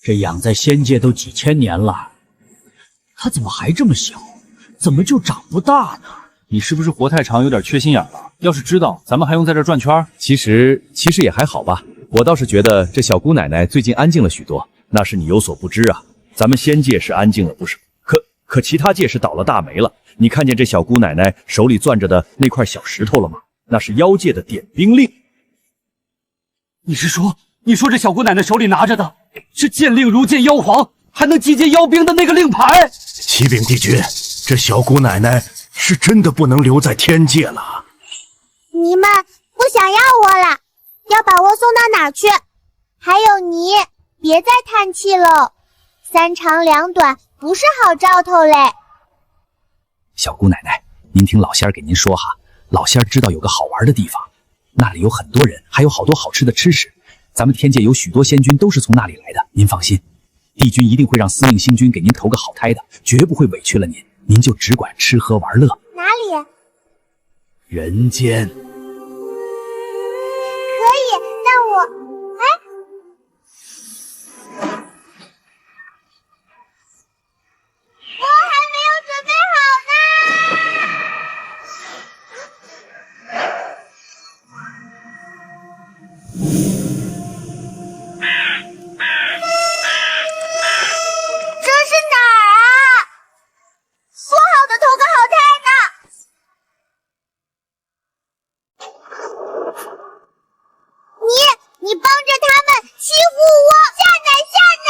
这养在仙界都几千年了，它怎么还这么小？怎么就长不大呢？你是不是活太长，有点缺心眼了？要是知道，咱们还用在这转圈？其实也还好吧。我倒是觉得这小姑奶奶最近安静了许多。那是你有所不知啊，咱们仙界是安静了不少，可其他界是倒了大霉了。你看见这小姑奶奶手里攥着的那块小石头了吗？那是妖界的点兵令。你说这小姑奶奶手里拿着的是剑令如见妖皇，还能集结妖兵的那个令牌？启禀帝君，这小姑奶奶是真的不能留在天界了。你们不想要我了，要把我送到哪儿去？还有你，别再叹气了，三长两短不是好兆头嘞。小姑奶奶，您听老仙儿给您说哈，老仙儿知道有个好玩的地方，那里有很多人，还有好多好吃的吃食。咱们天界有许多仙君都是从那里来的，您放心，帝君一定会让司命星君给您投个好胎的，绝不会委屈了您，您就只管吃喝玩乐。哪里？人间。可以，但我……我还没有准备好呢。这是哪儿啊？说好的投个好胎呢？你帮着他们欺负我，下奶！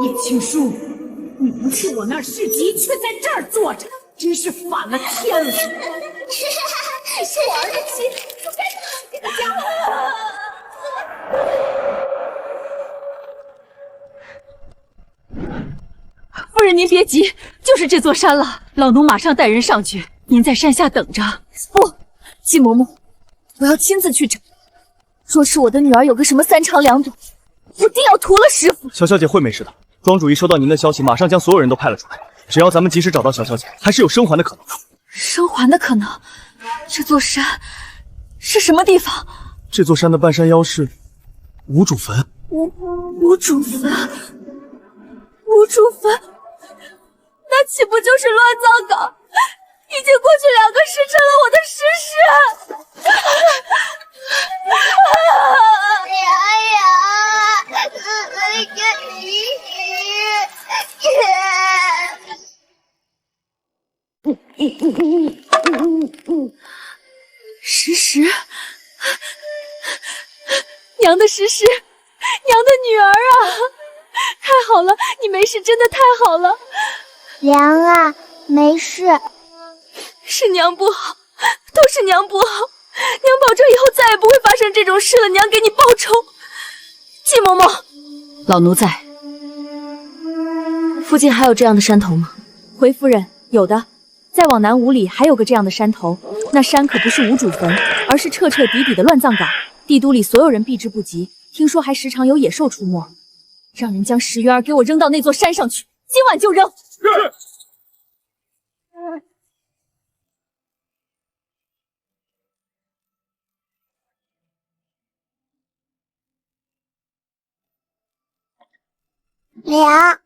叶青书，你不去我那儿市集，却在这儿坐着，真是反了天了！是我儿子妻，不该死这个家伙！夫人，您别急，就是这座山了。老奴马上带人上去，您在山下等着。不，季嬷嬷，我要亲自去找。若是我的女儿有个什么三长两短，我定要屠了师傅。小小姐会没事的。庄主一收到您的消息，马上将所有人都派了出来。只要咱们及时找到小小姐，还是有生还的可能的。生还的可能？这座山是什么地方？这座山的半山腰是无主坟。无主坟？无主坟？那岂不就是乱葬岗？已经过去2个时辰了，我的尸尸！石石，娘的石石，娘的女儿啊！太好了，你没事，真的太好了。娘啊，没事。是娘不好，都是娘不好。娘保证以后再也不会发生这种事了，娘给你报仇。季嬷嬷，老奴在。附近还有这样的山头吗？回夫人，有的。再往南5里还有个这样的山头，那山可不是无主坟，而是彻彻底底的乱葬岗，帝都里所有人避之不及。听说还时常有野兽出没，让人将石渊儿给我扔到那座山上去，今晚就扔。是。娘，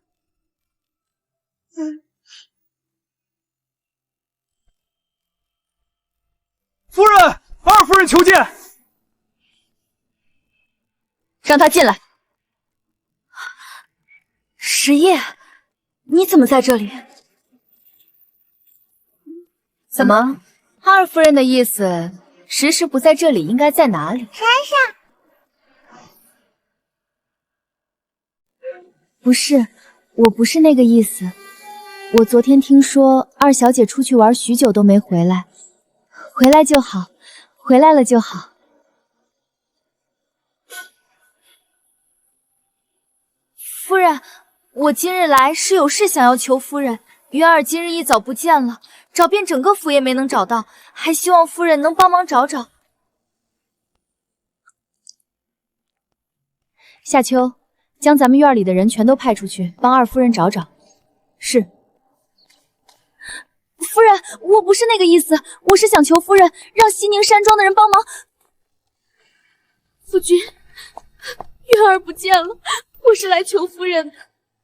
夫人，二夫人求见。让他进来。石叶，你怎么在这里？怎么？二夫人的意思，石石不在这里，应该在哪里？山上。不是，我不是那个意思。我昨天听说二小姐出去玩许久都没回来，回来就好，回来了就好。夫人，我今日来是有事想要求夫人。云儿今日一早不见了，找遍整个府也没能找到，还希望夫人能帮忙找找。夏秋，将咱们院里的人全都派出去，帮二夫人找找。是。夫人，我不是那个意思，我是想求夫人让西宁山庄的人帮忙。夫君，渊儿不见了，我是来求夫人的，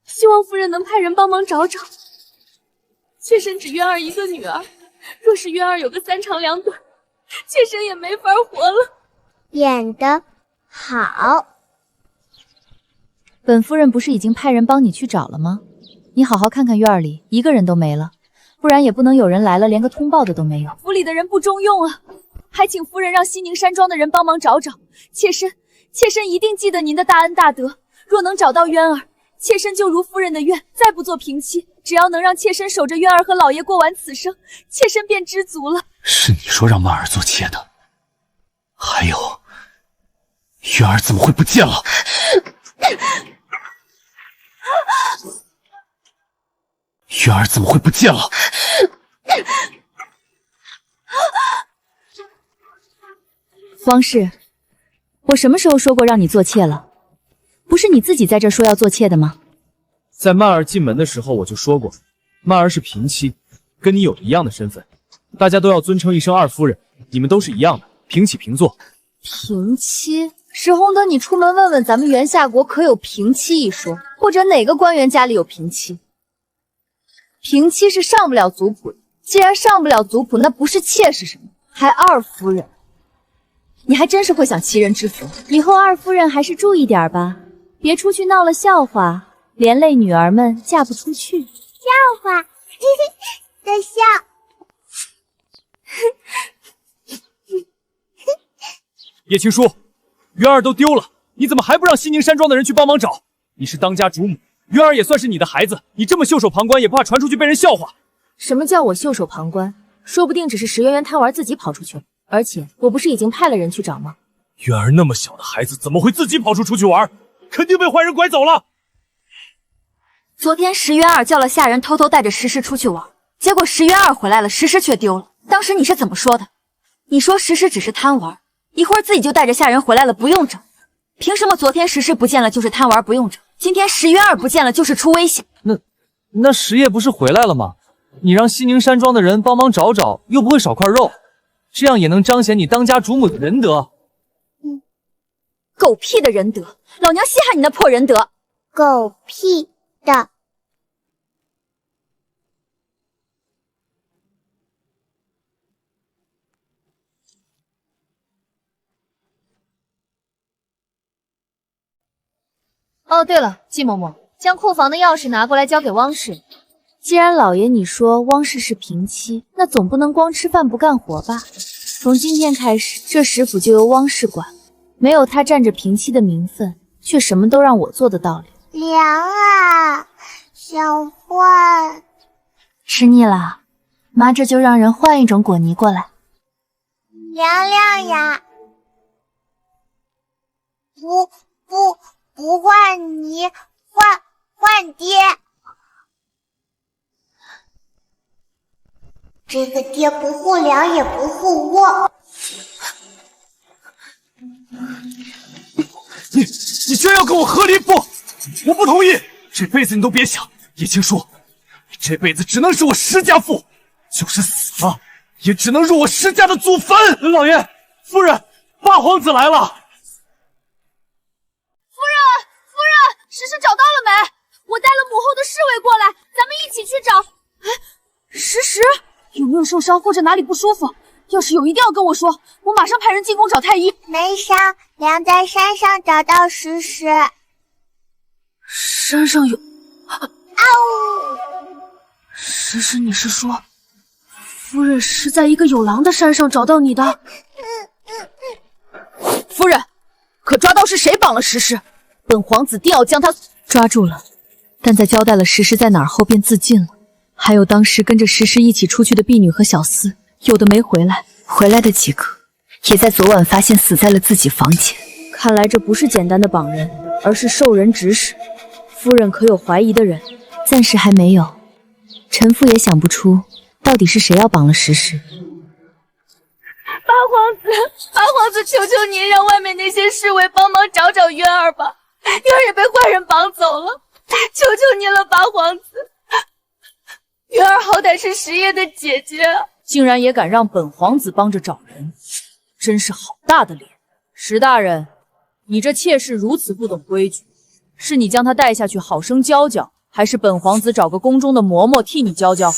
希望夫人能派人帮忙找找。妾身只渊儿一个女儿，若是渊儿有个3长2短，妾身也没法活了。演得好。本夫人不是已经派人帮你去找了吗？你好好看看院里，一个人都没了，不然也不能有人来了连个通报的都没有。府里的人不中用啊，还请夫人让西宁山庄的人帮忙找找。妾身一定记得您的大恩大德，若能找到渊儿，妾身就如夫人的愿，再不做平妻。只要能让妾身守着渊儿和老爷过完此生，妾身便知足了。是你说让曼儿做妾的，还有，渊儿怎么会不见了？渊儿怎么会不见了？汪氏，我什么时候说过让你做妾了？不是你自己在这说要做妾的吗？在曼儿进门的时候我就说过，曼儿是平妻，跟你有一样的身份，大家都要尊称一声二夫人，你们都是一样的，平起平坐。平妻？石洪德，你出门问问咱们元夏国可有平妻一说，或者哪个官员家里有平妻？平妻是上不了族谱的，既然上不了族谱，那不是妾是什么？还二夫人？你还真是会享其人之福。以后二夫人还是注意点吧，别出去闹了笑话，连累女儿们嫁不出去。笑话，在笑。叶青书，渊儿都丢了，你怎么还不让西宁山庄的人去帮忙找？你是当家主母，渊儿也算是你的孩子，你这么袖手旁观，也不怕传出去被人笑话？什么叫我袖手旁观？说不定只是石渊渊贪玩自己跑出去了，而且我不是已经派了人去找吗？渊儿那么小的孩子，怎么会自己跑出去玩？肯定被坏人拐走了。昨天石渊儿叫了下人偷偷带着石石出去玩，结果石渊儿回来了，石石却丢了。当时你是怎么说的？你说石石只是贪玩，一会儿自己就带着下人回来了，不用整。凭什么昨天石石不见了就是贪玩不用整，今天石渊儿不见了就是出危险？那石业不是回来了吗？你让西宁山庄的人帮忙找找，又不会少块肉，这样也能彰显你当家主母的仁德。狗屁的仁德，老娘稀罕你那破仁德！狗屁的。哦，对了，季嬷嬷，将库房的钥匙拿过来交给汪氏。既然老爷你说汪氏是平妻，那总不能光吃饭不干活吧？从今天开始，这食府就由汪氏管，没有他占着平妻的名分，却什么都让我做的道理。凉啊，想换。吃腻了，妈这就让人换一种果泥过来。凉凉呀，不换泥，换爹。这个爹不护粮也不护窝。你居然要跟我和离！不，我不同意！这辈子你都别想！叶青书，你这辈子只能是我石家父，就是死了，也只能入我石家的祖坟！老爷，夫人，八皇子来了！夫人，石石找到了没？我带了母后的侍卫过来，咱们一起去找。哎，石石有没有受伤或者哪里不舒服？要是有，一定要跟我说，我马上派人进宫找太医。没伤，娘在山上找到石石。山上有……啊呜！石石，你是说，夫人是在一个有狼的山上找到你的？夫人，可抓到是谁绑了石石？本皇子定要将他抓住了，但在交代了石石在哪儿后便自尽了。还有当时跟着石石一起出去的婢女和小厮，有的没回来，回来的几个也在昨晚发现死在了自己房前。看来这不是简单的绑人，而是受人指使。夫人可有怀疑的人？暂时还没有，臣妇也想不出到底是谁要绑了石石。八皇子，求求您让外面那些侍卫帮忙找找渊儿吧，渊儿也被坏人绑走了，求求您了，八皇子。渊儿好歹是石爷的姐姐啊，竟然也敢让本皇子帮着找人，真是好大的脸！石大人，你这妾室如此不懂规矩，是你将她带下去好生教教，还是本皇子找个宫中的嬷嬷替你教教？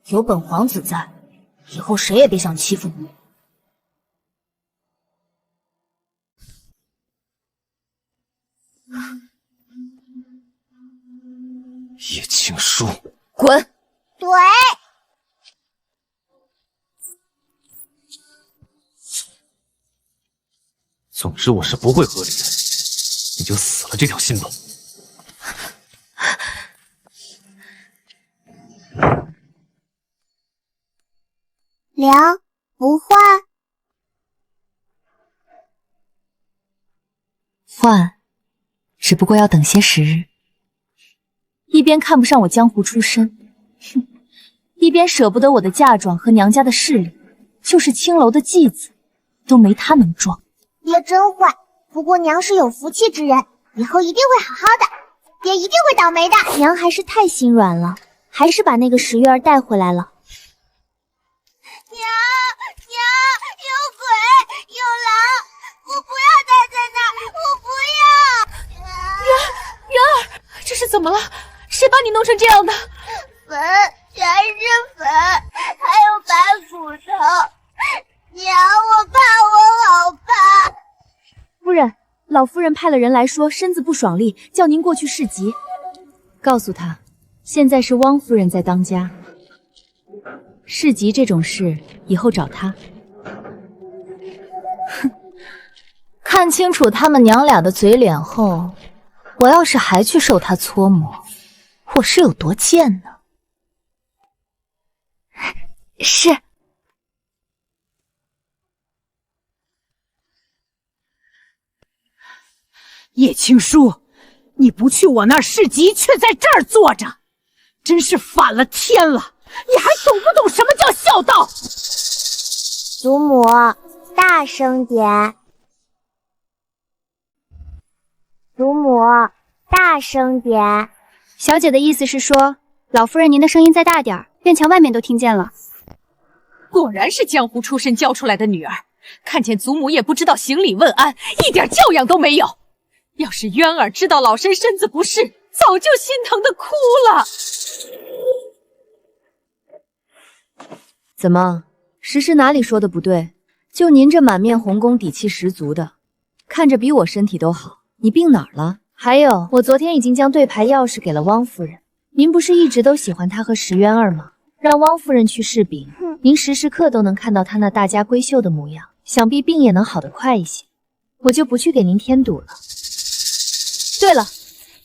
有本皇子在，以后谁也别想欺负你。叶青书，滚！对，总之我是不会和你的，你就死了这条心吧。凉不换，换，只不过要等些时日。一边看不上我江湖出身，哼，一边舍不得我的嫁妆和娘家的势力，就是青楼的继子，都没他能壮。爹真坏，不过娘是有福气之人，以后一定会好好的，爹一定会倒霉的。娘还是太心软了，还是把那个石月儿带回来了。娘，有鬼，有狼，我不要待在那儿，我不要。元儿，这是怎么了？谁把你弄成这样的？粉，全是粉，还有白骨头。娘，我怕，我好怕。夫人，老夫人派了人来说身子不爽利，叫您过去市集。告诉他，现在是汪夫人在当家，市集这种事以后找她。哼，看清楚他们娘俩的嘴脸后，我要是还去受他搓磨，我是有多贱呢？是。叶青书，你不去我那儿市集，却在这儿坐着，真是反了天了！你还懂不懂什么叫孝道？祖母，大声点。祖母，大声点。小姐的意思是说，老夫人您的声音再大点儿，院墙外面都听见了。果然是江湖出身教出来的女儿，看见祖母也不知道行礼问安，一点教养都没有。要是渊儿知道老身身子不适，早就心疼的哭了。怎么，时时哪里说的不对？就您这满面红光、底气十足的，看着比我身体都好，你病哪儿了？还有，我昨天已经将对牌钥匙给了汪夫人，您不是一直都喜欢她和石渊儿吗？让汪夫人去试病，您时时刻都能看到她那大家闺秀的模样，想必病也能好得快一些。我就不去给您添堵了。对了，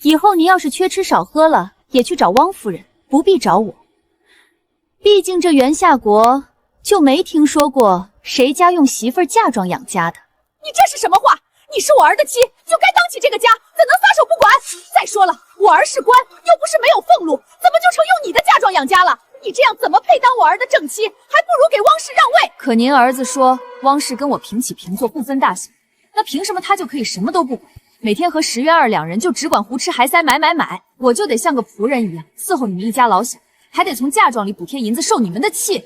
以后您要是缺吃少喝了，也去找汪夫人，不必找我。毕竟这元夏国就没听说过谁家用媳妇儿嫁妆养家的。你这是什么话？你是我儿的妻，就该当起这个家，怎能撒手不管？再说了，我儿是官，又不是没有俸禄，怎么就成用你的嫁妆养家了？你这样怎么配当我儿的正妻？还不如给汪氏让位。可您儿子说汪氏跟我平起平坐，不分大小，那凭什么他就可以什么都不管？每天和石渊儿两人就只管胡吃海塞买，我就得像个仆人一样伺候你们一家老小，还得从嫁妆里补贴银子受你们的气。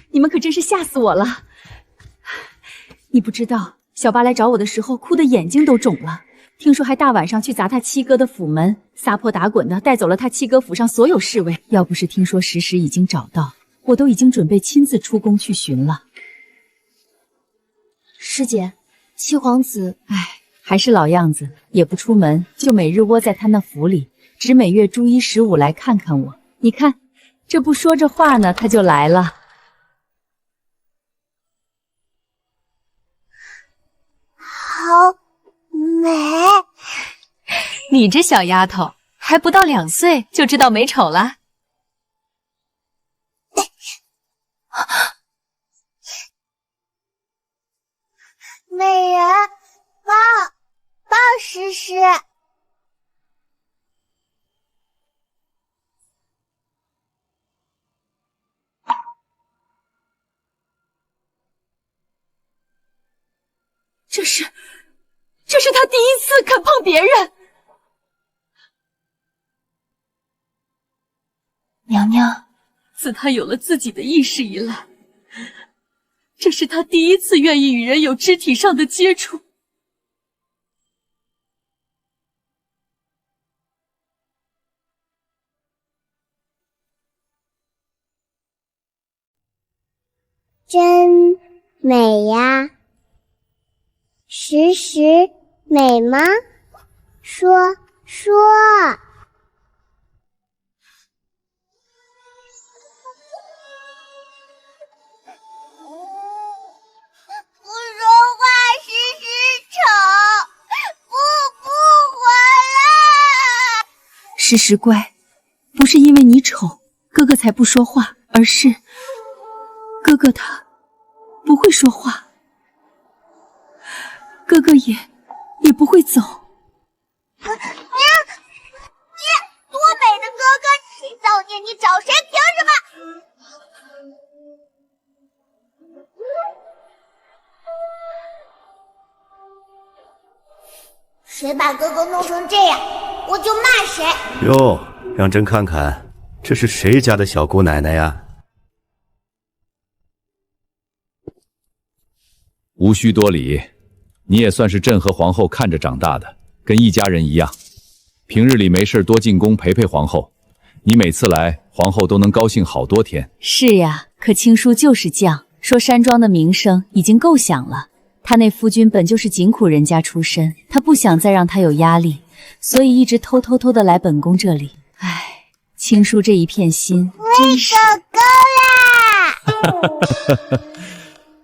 你们可真是吓死我了！你不知道，小八来找我的时候，哭得眼睛都肿了。听说还大晚上去砸他七哥的府门，撒泼打滚的带走了他七哥府上所有侍卫。要不是听说时时已经找到，我都已经准备亲自出宫去寻了。师姐，七皇子，唉，还是老样子，也不出门，就每日窝在他那府里，只每月初一、15来看看我。你看，这不说着话呢，他就来了。好美！你这小丫头还不到2岁就知道美丑了。美人，抱诗诗。这是他第一次肯碰别人。娘娘，自他有了自己的意识以来，这是他第一次愿意与人有肢体上的接触。真美呀，时时美吗？说说。不说话，时时丑，不回来。时时乖，不是因为你丑，哥哥才不说话，而是哥哥他不会说话，哥哥也不会走。你多美的哥哥，谁造孽你找谁？凭什么？谁把哥哥弄成这样，我就骂谁。哟，让朕看看，这是谁家的小姑奶奶呀？无需多礼，你也算是朕和皇后看着长大的，跟一家人一样。平日里没事多进宫陪陪皇后，你每次来，皇后都能高兴好多天。是呀，可青叔就是犟，说山庄的名声已经够响了。他那夫君本就是疾苦人家出身，他不想再让他有压力，所以一直偷的来本宫这里。唉，青叔这一片心真是喂狗狗啦！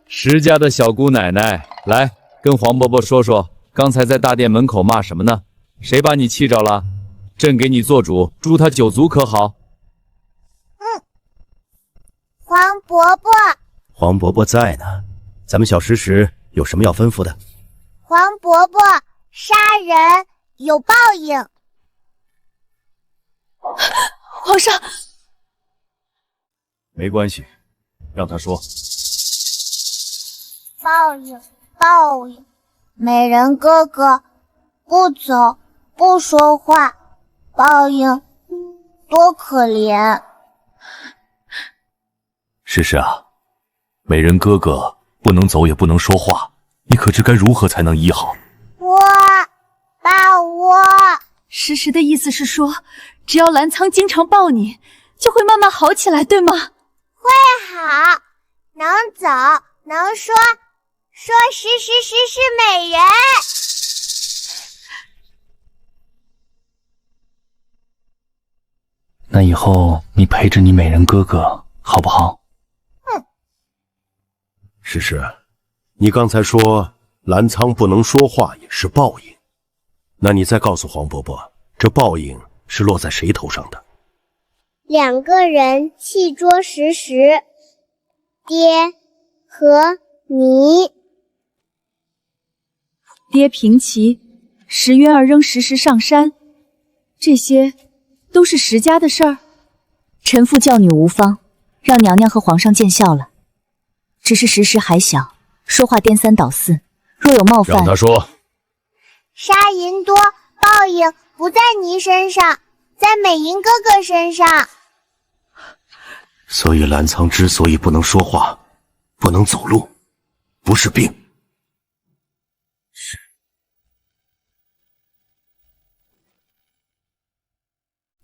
石家的小姑奶奶，来跟黄伯伯说说，刚才在大殿门口骂什么呢？谁把你气着了？朕给你做主，诛他9族可好？黄伯伯，黄伯伯在呢，咱们小石石有什么要吩咐的？黄伯伯，杀人有报应。皇上，没关系，让他说。报应，报应！美人哥哥不走，不说话，报应多可怜。石石啊，美人哥哥不能走也不能说话，你可知该如何才能医好？抱我。石石的意思是说，只要澜沧经常抱你，就会慢慢好起来，对吗？会好，能走，能说。说石是美人。那以后你陪着你美人哥哥好不好？石石，你刚才说澜沧不能说话也是报应，那你再告诉黄伯伯，这报应是落在谁头上的？两个人气捉石石，爹和你。爹平齐，石渊儿扔石石上山，这些都是石家的事儿。臣父教女无方，让娘娘和皇上见笑了。只是石石还小，说话颠三倒四，若有冒犯，让他说。杀银多，报应不在你身上，在美银哥哥身上。所以澜沧之所以不能说话，不能走路，不是病。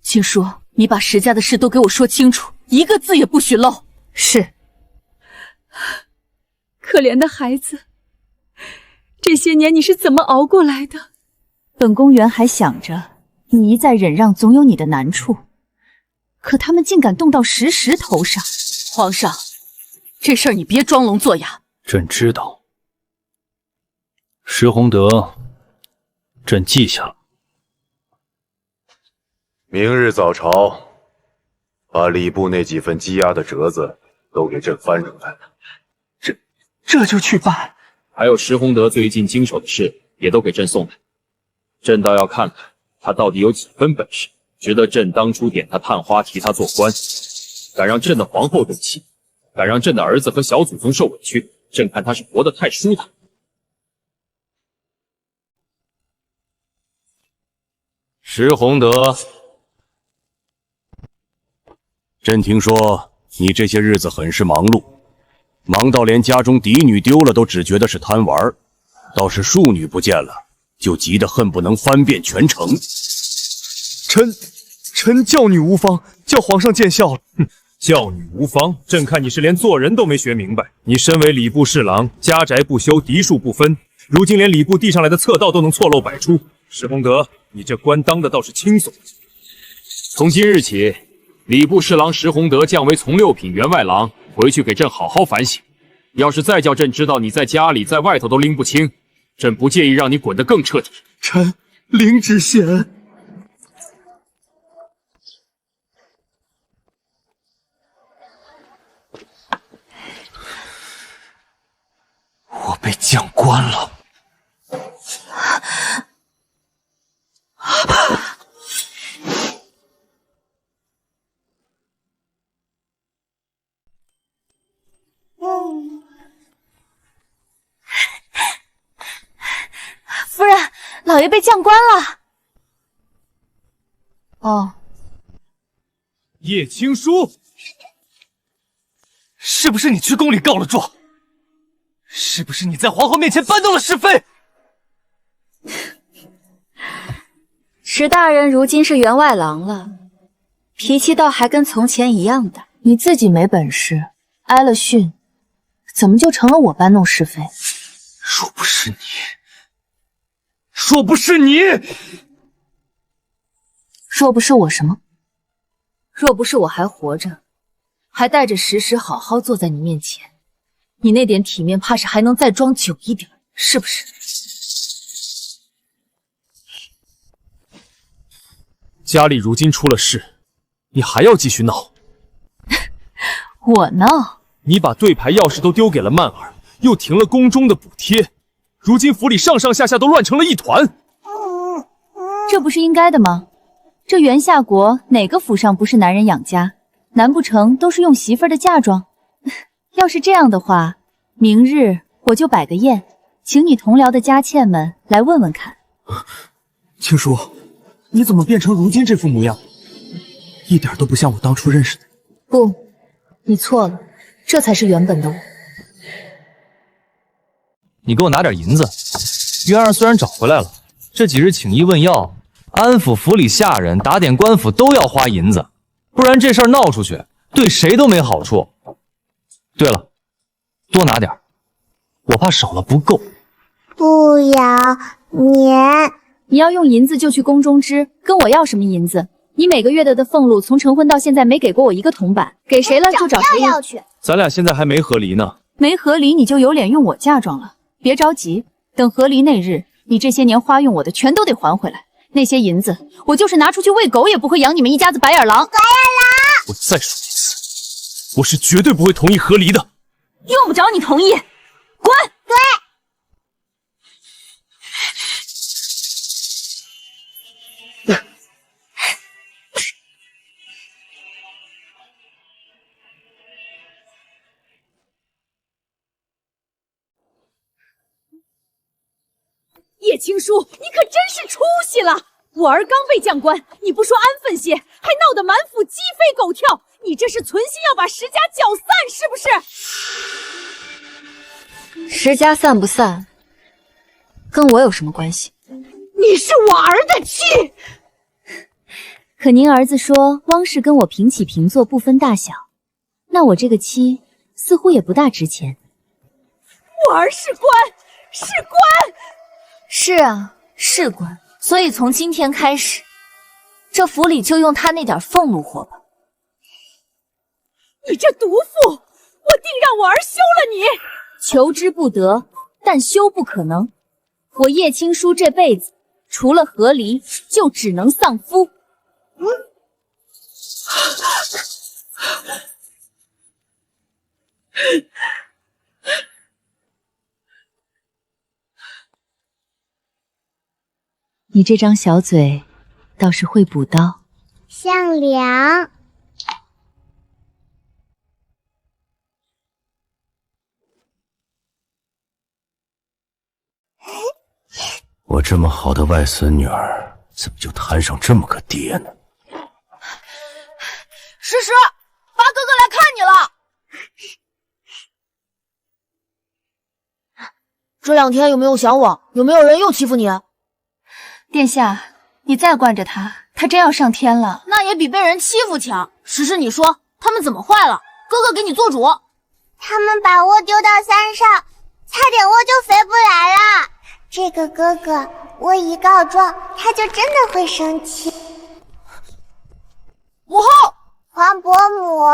青叔，你把石家的事都给我说清楚，一个字也不许漏。是。可怜的孩子，这些年你是怎么熬过来的？本宫原还想着你一再忍让，总有你的难处，可他们竟敢动到石石头上。皇上，这事儿你别装聋作哑。朕知道，石弘德，朕记下了。明日早朝，把礼部那几份积压的折子都给朕翻出来。这就去办。还有石弘德最近经手的事，也都给朕送来。朕倒要看看他到底有几分本事，值得朕当初点他探花，提他做官。敢让朕的皇后动气，敢让朕的儿子和小祖宗受委屈，朕看他是活得太舒坦。石宏德，朕听说你这些日子很是忙碌，忙到连家中嫡女丢了都只觉得是贪玩，倒是庶女不见了，就急得恨不能翻遍全城。臣教女无方，叫皇上见笑了。教女无方，朕看你是连做人都没学明白。你身为礼部侍郎，家宅不修，嫡庶不分，如今连礼部递上来的册道都能错漏百出。石宏德，你这官当的倒是轻松。从今日起，礼部侍郎石宏德降为从六品员外郎，回去给朕好好反省。要是再叫朕知道你在家里在外头都拎不清，朕不介意让你滚得更彻底。臣领旨贤。我被降官了。夫人，老爷被降官了。哦，叶青书，是不是你去宫里告了状？是不是你在皇后面前搬动了是非？石大人如今是员外郎了，脾气倒还跟从前一样的。你自己没本事，挨了训，怎么就成了我搬弄是非？若不是你，若不是你，若不是我什么？若不是我还活着，还带着石石好好坐在你面前，你那点体面怕是还能再装久一点，是不是？家里如今出了事，你还要继续闹？我闹？你把对牌钥匙都丢给了曼儿，又停了宫中的补贴，如今府里上上下下都乱成了一团。这不是应该的吗？这元夏国哪个府上不是男人养家？难不成都是用媳妇儿的嫁妆？要是这样的话，明日我就摆个宴，请你同僚的家妾们来问问看。青叔，你怎么变成如今这副模样？一点都不像我当初认识的。不，你错了，这才是原本的我。你给我拿点银子。渊儿虽然找回来了，这几日请医问药、安抚府里下人、打点官府都要花银子，不然这事儿闹出去，对谁都没好处。对了，多拿点，我怕少了不够。不要，你要用银子就去宫中支，跟我要什么银子？你每个月的俸禄从成婚到现在没给过我一个铜板，给谁了就找谁要去。咱俩现在还没和离呢，没和离你就有脸用我嫁妆了？别着急，等和离那日，你这些年花用我的全都得还回来。那些银子，我就是拿出去喂狗，也不会养你们一家子白眼狼。我再说一次，我是绝对不会同意和离的。用不着你同意，滚！对。叶青书，你可真是出息了！我儿刚被降官，你不说安分些，还闹得满府鸡飞狗跳，你这是存心要把石家搅散是不是？石家散不散，跟我有什么关系？你是我儿的妻。可您儿子说汪氏跟我平起平坐，不分大小，那我这个妻似乎也不大值钱。我儿是官，是官。是啊，是官，所以从今天开始，这府里就用他那点俸禄活吧。你这毒妇，我定让我儿休了你！求之不得，但休不可能。我叶青书这辈子除了和离，就只能丧夫。你这张小嘴倒是会补刀。项梁，我这么好的外孙女儿，怎么就摊上这么个爹呢？诗诗，八哥哥来看你了。这2天有没有想我？有没有人又欺负你？殿下，你再惯着他，他真要上天了。那也比被人欺负强。诗诗，你说他们怎么坏了？哥哥给你做主。他们把窝丢到山上，差点窝就肥不来了。这个哥哥，我一告状，他就真的会生气。母后，皇伯母，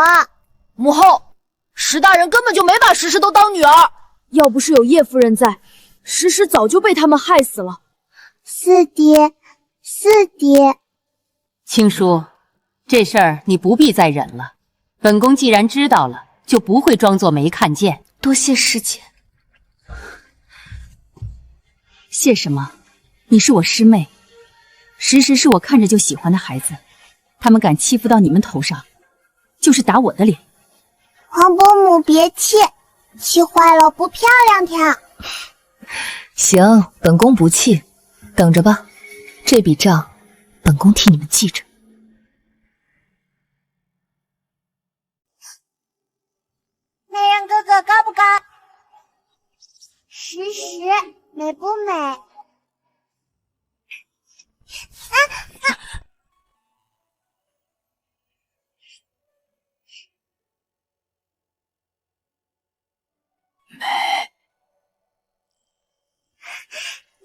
母后，石大人根本就没把诗诗都当女儿。要不是有叶夫人在，诗诗早就被他们害死了。四爹，四爹，青叔，这事儿你不必再忍了。本宫既然知道了，就不会装作没看见。多谢师姐。谢什么？你是我师妹，时时是我看着就喜欢的孩子，他们敢欺负到你们头上，就是打我的脸。皇伯母别气，气坏了不漂亮条。行，本宫不气，等着吧，这笔账本宫替你们记着。美人哥哥高不高？时时美不美？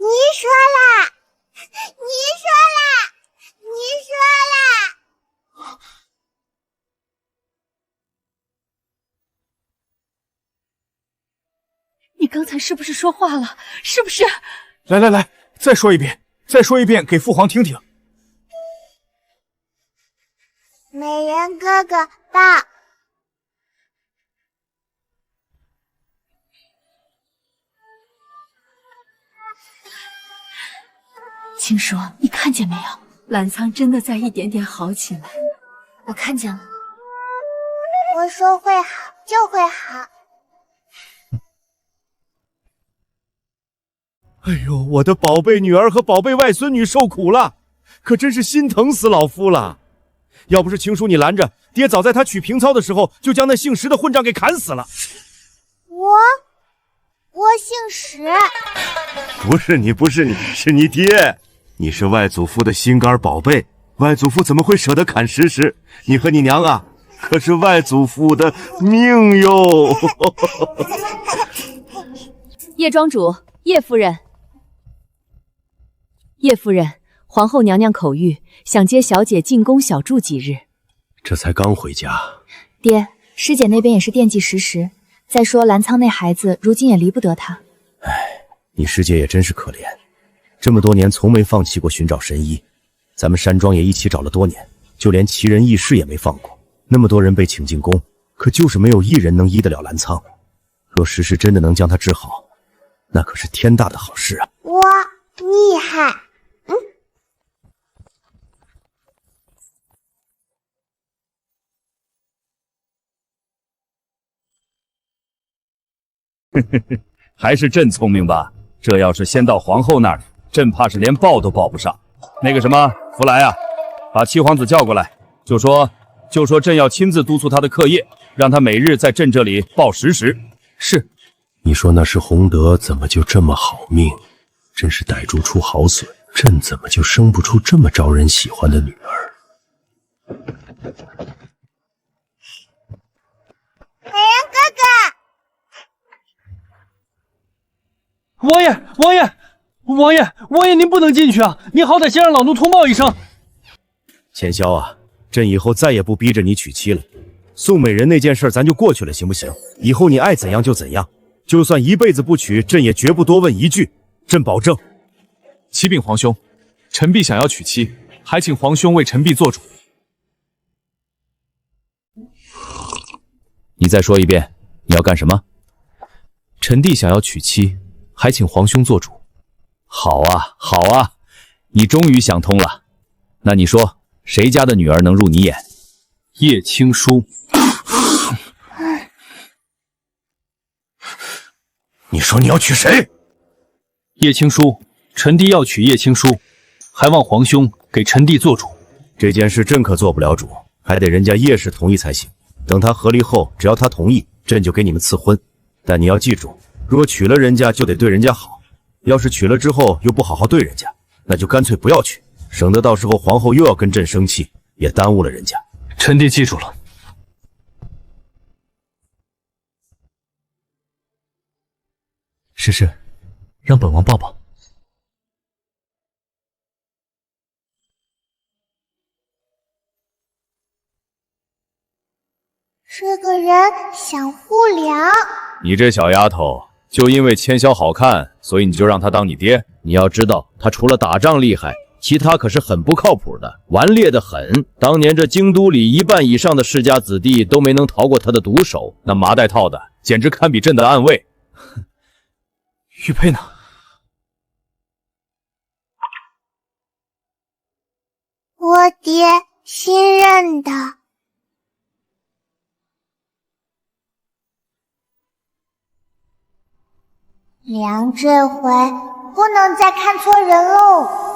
你说啦，你说啦，你说啦。你刚才是不是说话了？是不是？来来来，再说一遍，再说一遍，给父皇听听。美人哥哥抱。青叔，你看见没有？澜沧真的在一点点好起来。我看见了。我说会好就会好。哎呦，我的宝贝女儿和宝贝外孙女受苦了，可真是心疼死老夫了。要不是情叔你拦着，爹早在他娶平操的时候就将那姓石的混账给砍死了。我姓石。不是你，不是你，是你爹。你是外祖父的心肝宝贝，外祖父怎么会舍得砍石石？你和你娘啊，可是外祖父的命哟。叶庄主，叶夫人。叶夫人，皇后娘娘口谕，想接小姐进宫小住几日。这才刚回家。爹，师姐那边也是惦记时时。再说澜沧那孩子，如今也离不得他。唉，你师姐也真是可怜，这么多年从没放弃过寻找神医。咱们山庄也一起找了多年，就连奇人异事也没放过。那么多人被请进宫，可就是没有一人能医得了澜沧。若时时真的能将他治好，那可是天大的好事啊！我厉害。还是朕聪明吧？这要是先到皇后那里，朕怕是连抱都抱不上。那个什么，福来啊，把七皇子叫过来，就说朕要亲自督促他的课业，让他每日在朕这里报时时。是。你说那是洪德怎么就这么好命？真是逮猪出好笋，朕怎么就生不出这么招人喜欢的女儿？美人哥哥。王爷，您不能进去啊！您好歹先让老奴通报一声。钱萧啊，朕以后再也不逼着你娶妻了。宋美人那件事咱就过去了，行不行？以后你爱怎样就怎样，就算一辈子不娶，朕也绝不多问一句，朕保证。启禀皇兄，臣婢想要娶妻，还请皇兄为臣婢做主。你再说一遍，你要干什么？臣弟想要娶妻，还请皇兄做主。好啊，好啊，你终于想通了。那你说，谁家的女儿能入你眼？叶青书。你说你要娶谁？叶青书，臣弟要娶叶青书，还望皇兄给臣弟做主。这件事朕可做不了主，还得人家叶氏同意才行。等他和离后，只要他同意，朕就给你们赐婚。但你要记住，若娶了人家，就得对人家好。要是娶了之后又不好好对人家，那就干脆不要娶，省得到时候皇后又要跟朕生气，也耽误了人家。臣弟记住了。诗诗，让本王抱抱。这个人想护粮。你这小丫头，就因为千霄好看，所以你就让他当你爹？你要知道，他除了打仗厉害，其他可是很不靠谱的，顽劣的很。当年这京都里1半以上的世家子弟都没能逃过他的毒手，那麻袋套的简直堪比朕的暗卫。玉佩呢？我爹新认的。娘这回不能再看错人喽。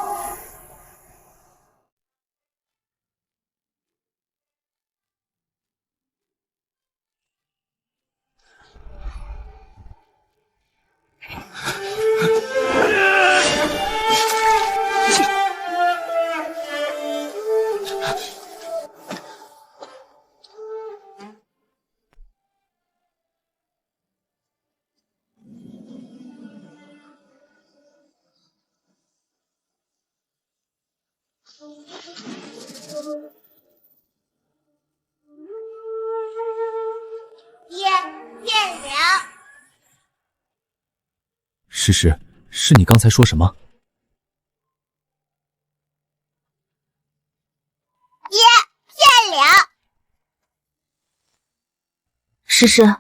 变凉。诗诗，是你刚才说什么？爹变凉。诗诗，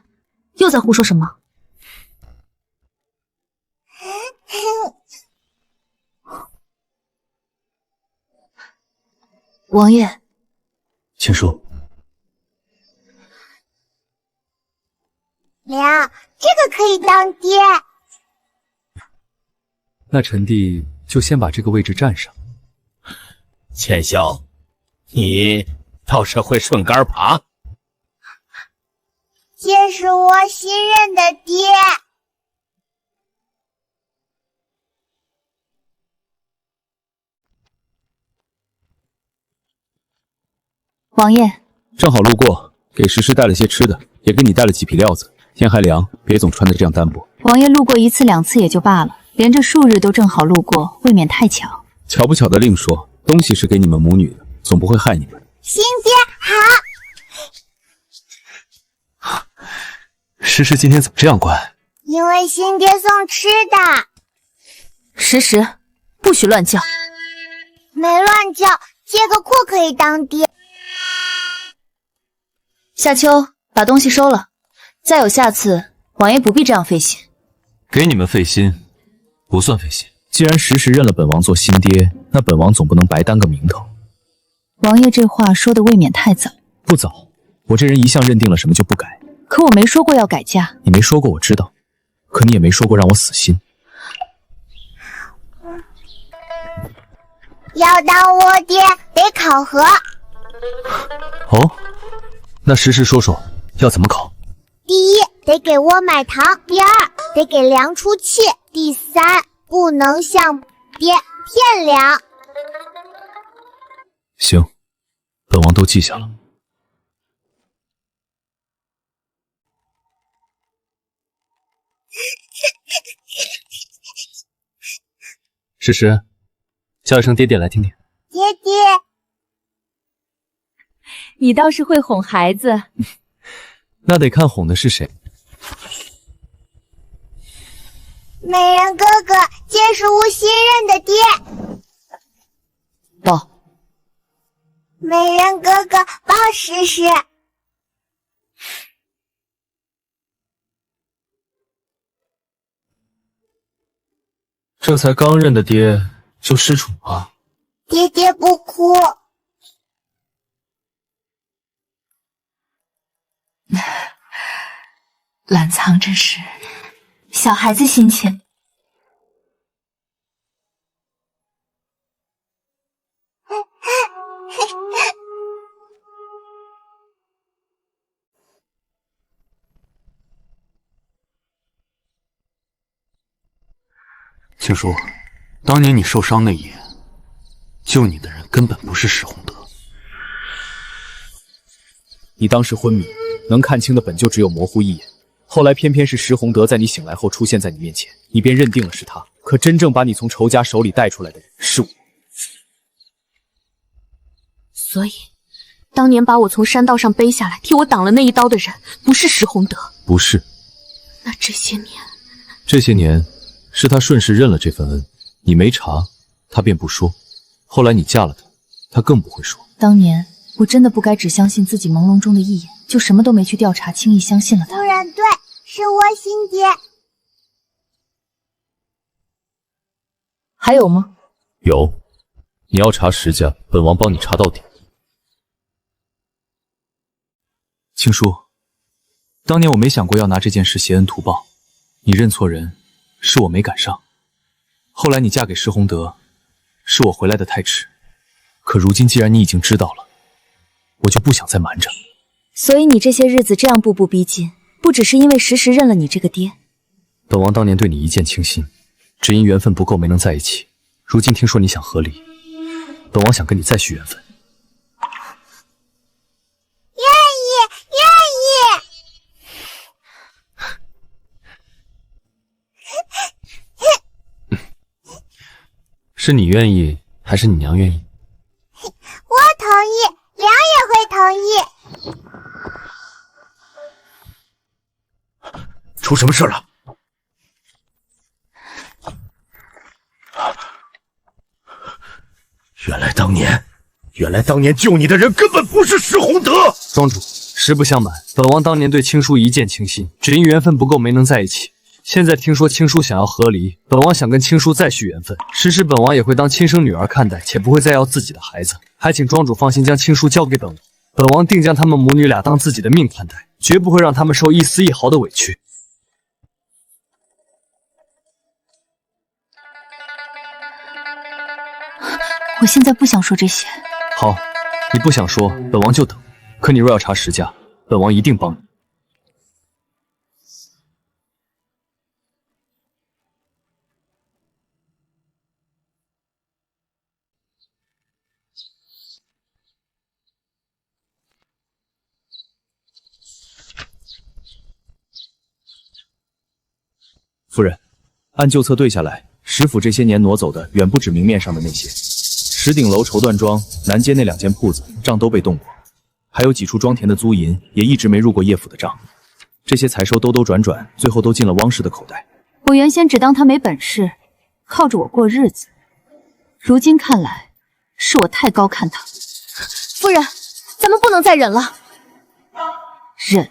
又在胡说什么？王爷，请说。凉，这个可以当爹。那臣弟就先把这个位置占上。千霄，你倒是会顺杆爬。这是我新认的爹。王爷，正好路过，给诗诗带了些吃的，也给你带了几匹料子。天还凉，别总穿得这样单薄。王爷路过1次2次也就罢了，连着数日都正好路过，未免太巧。巧不巧的另说，东西是给你们母女的，总不会害你们。新爹好。诗诗今天怎么这样乖？因为新爹送吃的。诗诗，不许乱叫。没乱叫，接个阔可以当爹。夏秋，把东西收了。再有下次，王爷不必这样费心。给你们费心，不算费心。既然时时认了本王做新爹，那本王总不能白担个名头。王爷这话说的未免太早。不早，我这人一向认定了什么就不改。可我没说过要改嫁。你没说过我知道，可你也没说过让我死心。要当我爹得考核。哦，那时时说说要怎么考？第一，得给我买糖；第二，得给粮出气；第三，不能向爹骗粮。行，本王都记下了。诗诗，叫一声爹爹来听听。爹爹，你倒是会哄孩子。那得看哄的是谁。美人哥哥，这是我新认的爹。抱。美人哥哥，抱诗诗。这才刚认的爹就失宠啊？爹爹不哭。懒藏真是小孩子心情。青叔，当年你受伤那夜，救你的人根本不是石宏德。你当时昏迷，能看清的本就只有模糊一眼，后来偏偏是石宏德在你醒来后出现在你面前，你便认定了是他。可真正把你从仇家手里带出来的人是我。所以，当年把我从山道上背下来，替我挡了那一刀的人，不是石宏德。不是。那这些年，是他顺势认了这份恩，你没查，他便不说。后来你嫁了他，他更不会说。当年我真的不该只相信自己朦胧中的一眼，就什么都没去调查，轻易相信了他。夫人对，是我心结。还有吗？有，你要查石家，本王帮你查到底。青叔，当年我没想过要拿这件事谢恩图报，你认错人，是我没赶上。后来你嫁给石宏德，是我回来的太迟。可如今既然你已经知道了，我就不想再瞒着。所以你这些日子这样步步逼近，不只是因为时时认了你这个爹。本王当年对你一见倾心，只因缘分不够没能在一起。如今听说你想和离，本王想跟你再续缘分。是你愿意，还是你娘愿意？我同意，娘也会同意。出什么事了？原来当年救你的人根本不是石宏德。庄主，实不相瞒，本王当年对青叔一见倾心，只因缘分不够没能在一起。现在听说青叔想要和离，本王想跟青叔再续缘分，时时本王也会当亲生女儿看待，且不会再要自己的孩子。还请庄主放心将青叔交给本王，本王定将他们母女俩当自己的命看待，绝不会让他们受一丝一毫的委屈。我现在不想说这些。好，你不想说，本王就等。可你若要查石家，本王一定帮你。夫人，按旧册对下来，石府这些年挪走的远不止明面上的那些。石顶楼绸缎庄、南街那2间铺子账都被动过，还有几处庄田的租银也一直没入过叶府的账。这些财收兜兜转转，最后都进了汪氏的口袋。我原先只当他没本事，靠着我过日子，如今看来是我太高看他。夫人，咱们不能再忍了。忍？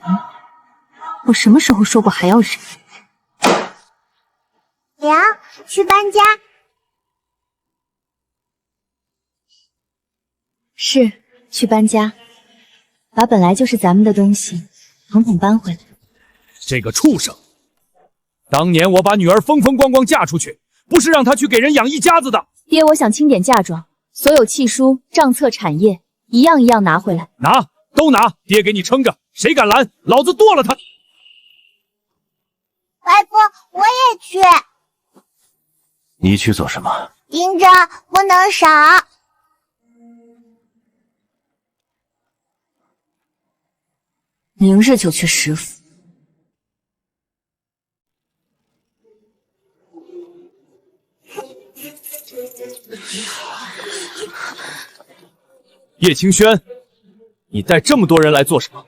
我什么时候说过还要忍？娘，去搬家。是，去搬家，把本来就是咱们的东西统统搬回来。这个畜生！当年我把女儿风风光光嫁出去，不是让她去给人养一家子的。爹，我想清点嫁妆，所有契书、账册、产业，一样一样拿回来。拿，都拿！爹给你撑着，谁敢拦，老子剁了他！外婆，我也去。你去做什么？盯着，不能少。明日就去石府。叶清轩，你带这么多人来做什么？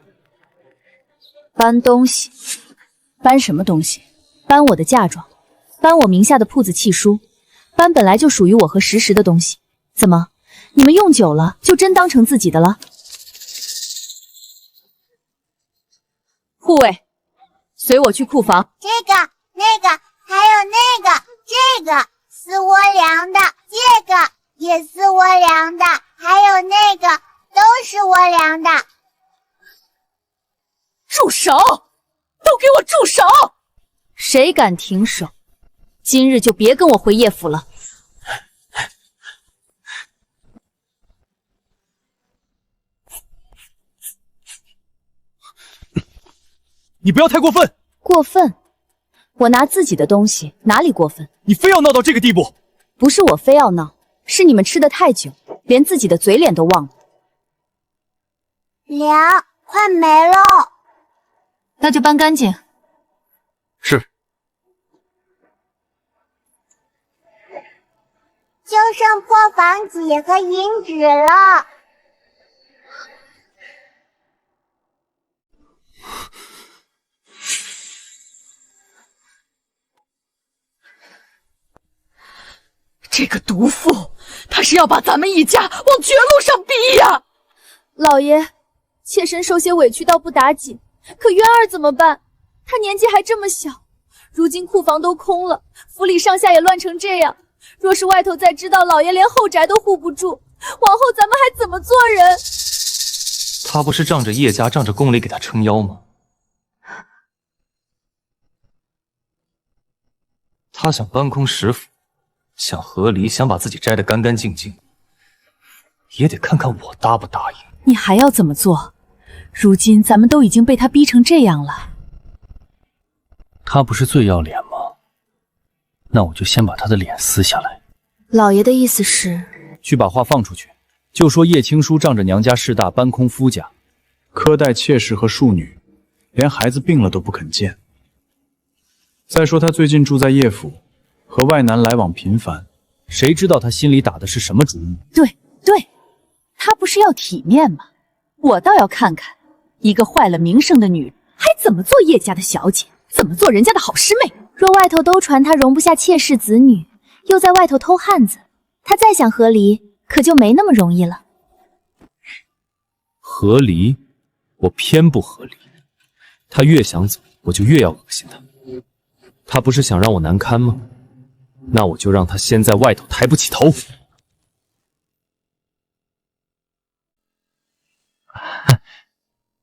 搬东西。搬什么东西？搬我的嫁妆，搬我名下的铺子契书，搬本来就属于我和石的东西。怎么，你们用久了就真当成自己的了？护卫，随我去库房。这个、那个，还有那个，这个是我量的，这个也是我量的，还有那个都是我量的。住手！都给我住手！谁敢停手，今日就别跟我回叶府了。你不要太过分！过分？我拿自己的东西哪里过分？你非要闹到这个地步？不是我非要闹，是你们吃得太久，连自己的嘴脸都忘了。凉，快没了。那就搬干净。是。就剩破房几和银纸了。这个毒妇，她是要把咱们一家往绝路上逼呀！老爷，妾身受些委屈倒不打紧，可渊儿怎么办？她年纪还这么小，如今库房都空了，府里上下也乱成这样。若是外头再知道老爷连后宅都护不住，往后咱们还怎么做人？他不是仗着叶家仗着宫里给他撑腰吗？他想搬空石府，想和离，想把自己摘得干干净净，也得看看我答不答应。你还要怎么做？如今咱们都已经被他逼成这样了。他不是最要脸吗？那我就先把他的脸撕下来。老爷的意思是，去把话放出去，就说叶青书仗着娘家势大搬空夫家，苛待妾室和庶女，连孩子病了都不肯见。再说他最近住在叶府，和外男来往频繁，谁知道他心里打的是什么主意？对，他不是要体面吗？我倒要看看，一个坏了名声的女人，还怎么做叶家的小姐，怎么做人家的好师妹。若外头都传他容不下妾室子女，又在外头偷汉子，他再想和离，可就没那么容易了。和离，我偏不和离。他越想走，我就越要恶心他。他不是想让我难堪吗？那我就让他先在外头抬不起头。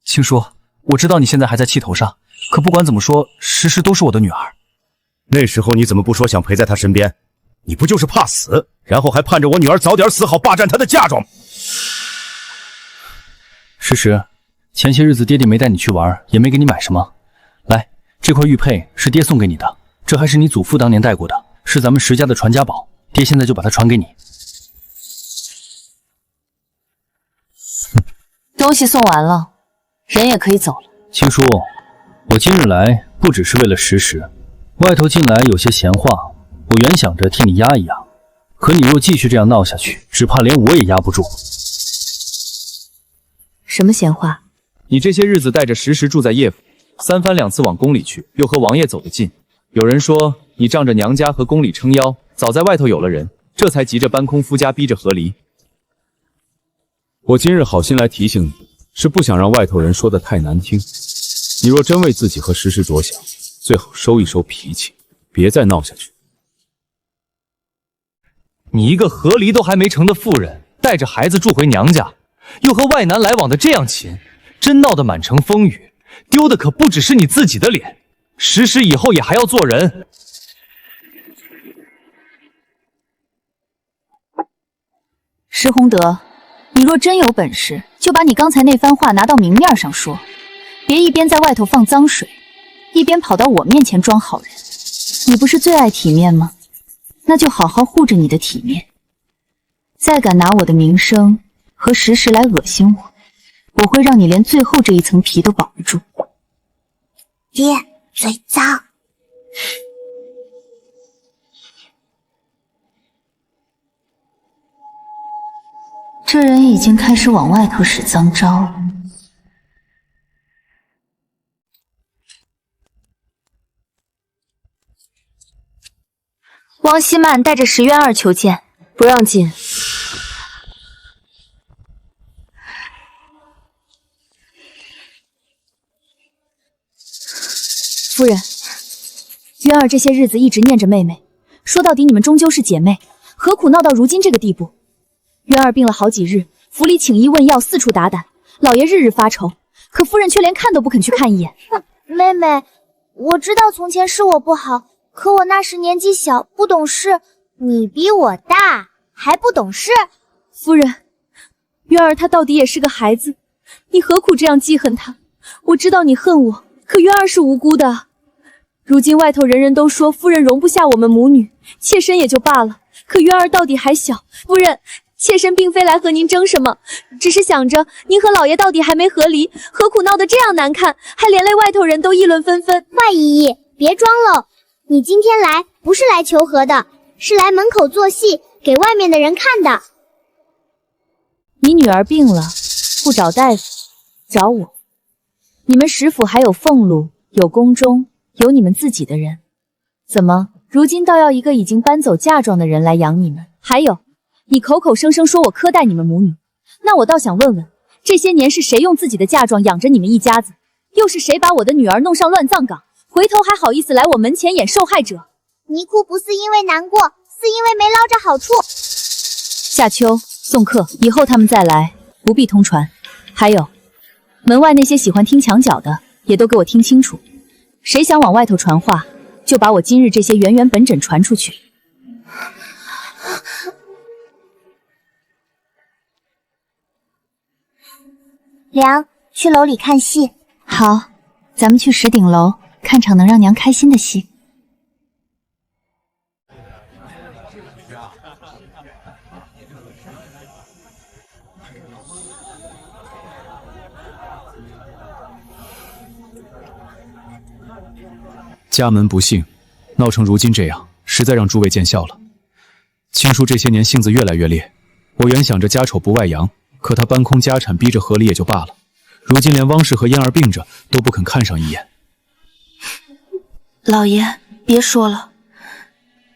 青叔，我知道你现在还在气头上，可不管怎么说，时时都是我的女儿。那时候你怎么不说想陪在她身边？你不就是怕死，然后还盼着我女儿早点死，好霸占她的嫁妆？诗诗，前些日子爹爹没带你去玩，也没给你买什么。来，这块玉佩是爹送给你的，这还是你祖父当年戴过的，是咱们石家的传家宝，爹现在就把它传给你。东西送完了，人也可以走了。青叔，我今日来不只是为了时时，外头近来有些闲话，我原想着替你压一压，可你若继续这样闹下去，只怕连我也压不住。什么闲话？你这些日子带着时时住在叶府，三番两次往宫里去，又和王爷走得近。有人说你仗着娘家和宫里撑腰，早在外头有了人，这才急着搬空夫家，逼着和离。我今日好心来提醒你，是不想让外头人说的太难听。你若真为自己和时时着想，最好收一收脾气，别再闹下去。你一个和离都还没成的妇人，带着孩子住回娘家，又和外男来往的这样勤，真闹得满城风雨，丢的可不只是你自己的脸，时时以后也还要做人。石宏德，你若真有本事，就把你刚才那番话拿到明面上说，别一边在外头放脏水，一边跑到我面前装好人。你不是最爱体面吗？那就好好护着你的体面。再敢拿我的名声和时时来恶心我，我会让你连最后这一层皮都保不住。爹，嘴脏。这人已经开始往外头使脏招了。汪希曼带着石渊儿求见，不让进。夫人，渊儿这些日子一直念着妹妹，说到底你们终究是姐妹，何苦闹到如今这个地步？渊儿病了好几日，府里请医问药，四处打胆，老爷日日发愁，可夫人却连看都不肯去看一眼。妹妹，我知道从前是我不好，可我那时年纪小，不懂事，你比我大，还不懂事。夫人，渊儿她到底也是个孩子，你何苦这样记恨她？我知道你恨我，可渊儿是无辜的。如今外头人人都说夫人容不下我们母女，妾身也就罢了，可渊儿到底还小。夫人，妾身并非来和您争什么，只是想着您和老爷到底还没和离，何苦闹得这样难看，还连累外头人都议论纷纷。坏姨姨，别装喽，你今天来不是来求和的，是来门口做戏给外面的人看的。你女儿病了，不找大夫，找我。你们石府还有俸禄，有宫中，有你们自己的人，怎么如今倒要一个已经搬走嫁妆的人来养你们？还有，你口口声声说我苛待你们母女，那我倒想问问，这些年是谁用自己的嫁妆养着你们一家子？又是谁把我的女儿弄上乱葬岗，回头还好意思来我门前演受害者？你哭不是因为难过，是因为没捞着好处。夏秋，送客，以后他们再来不必通传。还有，门外那些喜欢听墙角的，也都给我听清楚，谁想往外头传话，就把我今日这些原原本本传出去。娘，去楼里看戏。好，咱们去石顶楼看场能让娘开心的戏。家门不幸，闹成如今这样，实在让诸位见笑了。青叔这些年性子越来越烈，我原想着家丑不外扬，可他搬空家产逼着和离也就罢了，如今连汪氏和嫣儿病着都不肯看上一眼。老爷，别说了，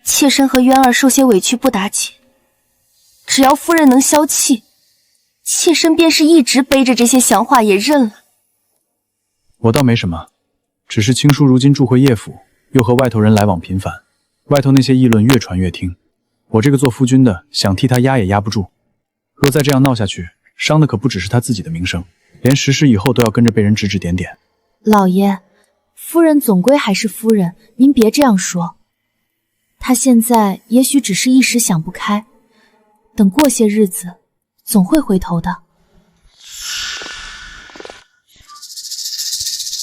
妾身和渊儿受些委屈不打紧，只要夫人能消气，妾身便是一直背着这些详话也认了。我倒没什么，只是青叔如今住回叶府，又和外头人来往频繁，外头那些议论越传越听，我这个做夫君的想替他压也压不住。若再这样闹下去，伤的可不只是他自己的名声，连石氏以后都要跟着被人指指点点。老爷，夫人总归还是夫人，您别这样说。她现在也许只是一时想不开，等过些日子，总会回头的。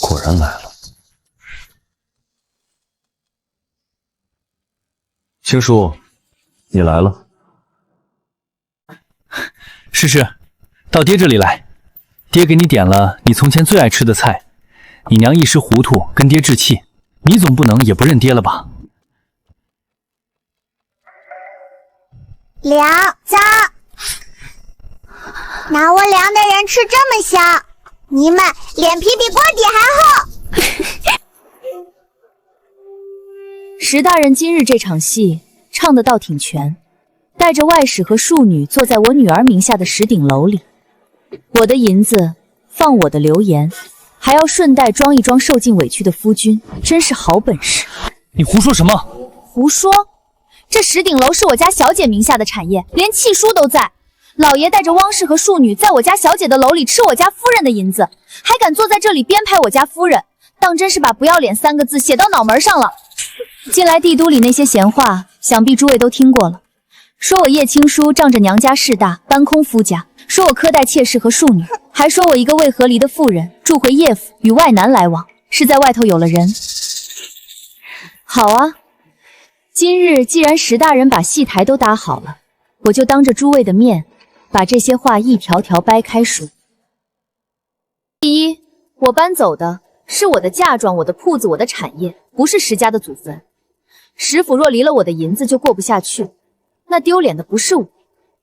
果然来了。青叔，你来了。诗诗，到爹这里来，爹给你点了你从前最爱吃的菜，你娘一时糊涂跟爹置气，你总不能也不认爹了吧？凉脏，拿我凉的人吃这么香，你们脸皮比锅底还厚。石大人今日这场戏唱的倒挺全，带着外使和庶女坐在我女儿名下的石顶楼里，我的银子放我的流言，还要顺带装一装受尽委屈的夫君，真是好本事。你胡说什么？胡说！这石顶楼是我家小姐名下的产业，连契书都在。老爷带着汪氏和庶女在我家小姐的楼里吃我家夫人的银子，还敢坐在这里编排我家夫人，当真是把不要脸3个字写到脑门上了。近来帝都里那些闲话，想必诸位都听过了。说我叶青书仗着娘家势大，搬空夫家，说我苛待妾室和庶女，还说我一个未和离的妇人，住回叶府与外男来往，是在外头有了人。好啊，今日既然石大人把戏台都搭好了，我就当着诸位的面，把这些话一条条掰开说。第一，我搬走的是我的嫁妆、我的铺子、我的产业，不是石家的祖坟。石府若离了我的银子就过不下去，那丢脸的不是我，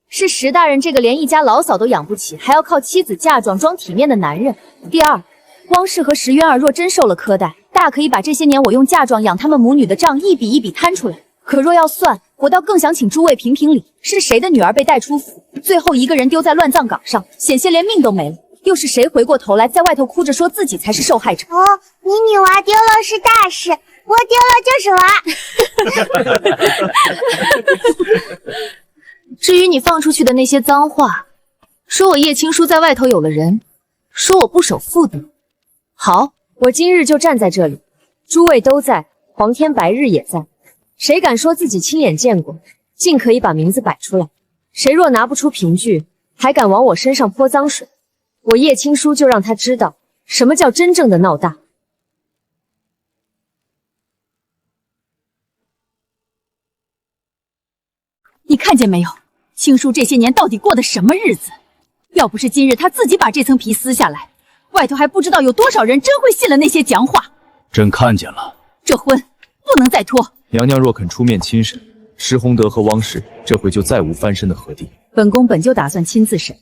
是石大人这个连一家老嫂都养不起，还要靠妻子嫁妆装体面的男人。第二，汪氏和石渊儿若真受了苛待，大可以把这些年我用嫁妆养他们母女的账一笔一笔摊出来。可若要算，我倒更想请诸位评评理，是谁的女儿被带出府，最后一个人丢在乱葬岗上，险些连命都没了？又是谁回过头来在外头哭着说自己才是受害者？哦，你女娃丢了是大事，我丢了就是娃。至于你放出去的那些脏话，说我叶青书在外头有了人，说我不守妇德。好，我今日就站在这里，诸位都在，黄天白日也在，谁敢说自己亲眼见过，尽可以把名字摆出来。谁若拿不出凭据，还敢往我身上泼脏水，我叶青书就让他知道什么叫真正的闹大。看见没有，青叔这些年到底过的什么日子？要不是今日他自己把这层皮撕下来，外头还不知道有多少人真会信了那些讲话。朕看见了，这婚不能再拖。娘娘若肯出面亲审，石弘德和汪氏这回就再无翻身的何地。本宫本就打算亲自审。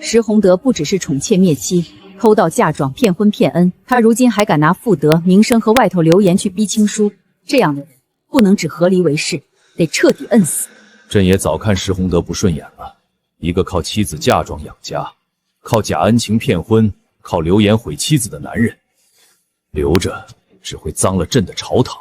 石弘德不只是宠妾灭妻，偷盗嫁妆、骗婚骗恩，他如今还敢拿妇德、名声和外头流言去逼青叔，这样的人不能只合离为是，得彻底摁死。朕也早看石弘德不顺眼了，一个靠妻子嫁妆养家，靠假恩情骗婚，靠流言毁妻子的男人，留着只会脏了朕的朝堂。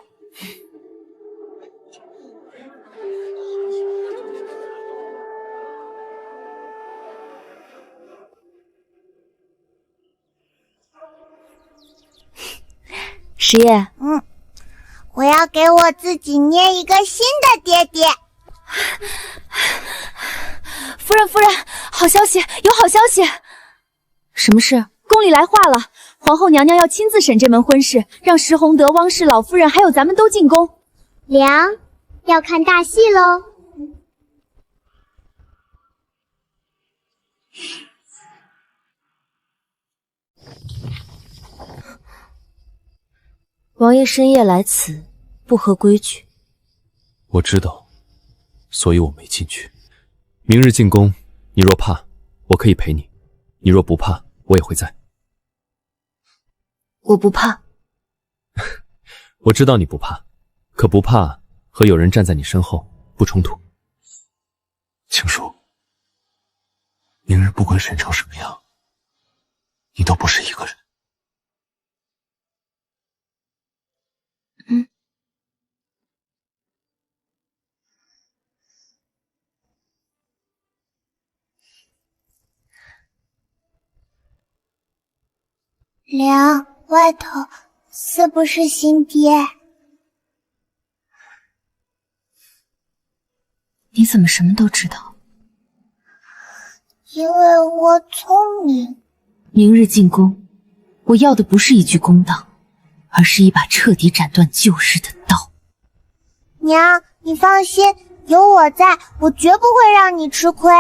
十夜，我要给我自己捏一个新的爹爹。夫人，夫人，好消息，有好消息！什么事？宫里来话了，皇后娘娘要亲自审这门婚事，让石弘德、汪氏、老夫人还有咱们都进宫。娘，要看大戏喽！王爷深夜来此，不合规矩。我知道，所以我没进去。明日进宫，你若怕，我可以陪你；你若不怕，我也会在。我不怕。我知道你不怕，可不怕和有人站在你身后不冲突。青叔，明日不管审成什么样，你都不是一个人。娘，外头是不是新爹？你怎么什么都知道？因为我聪明。明日进宫，我要的不是一句公道，而是一把彻底斩断旧事的刀。娘，你放心，有我在，我绝不会让你吃亏。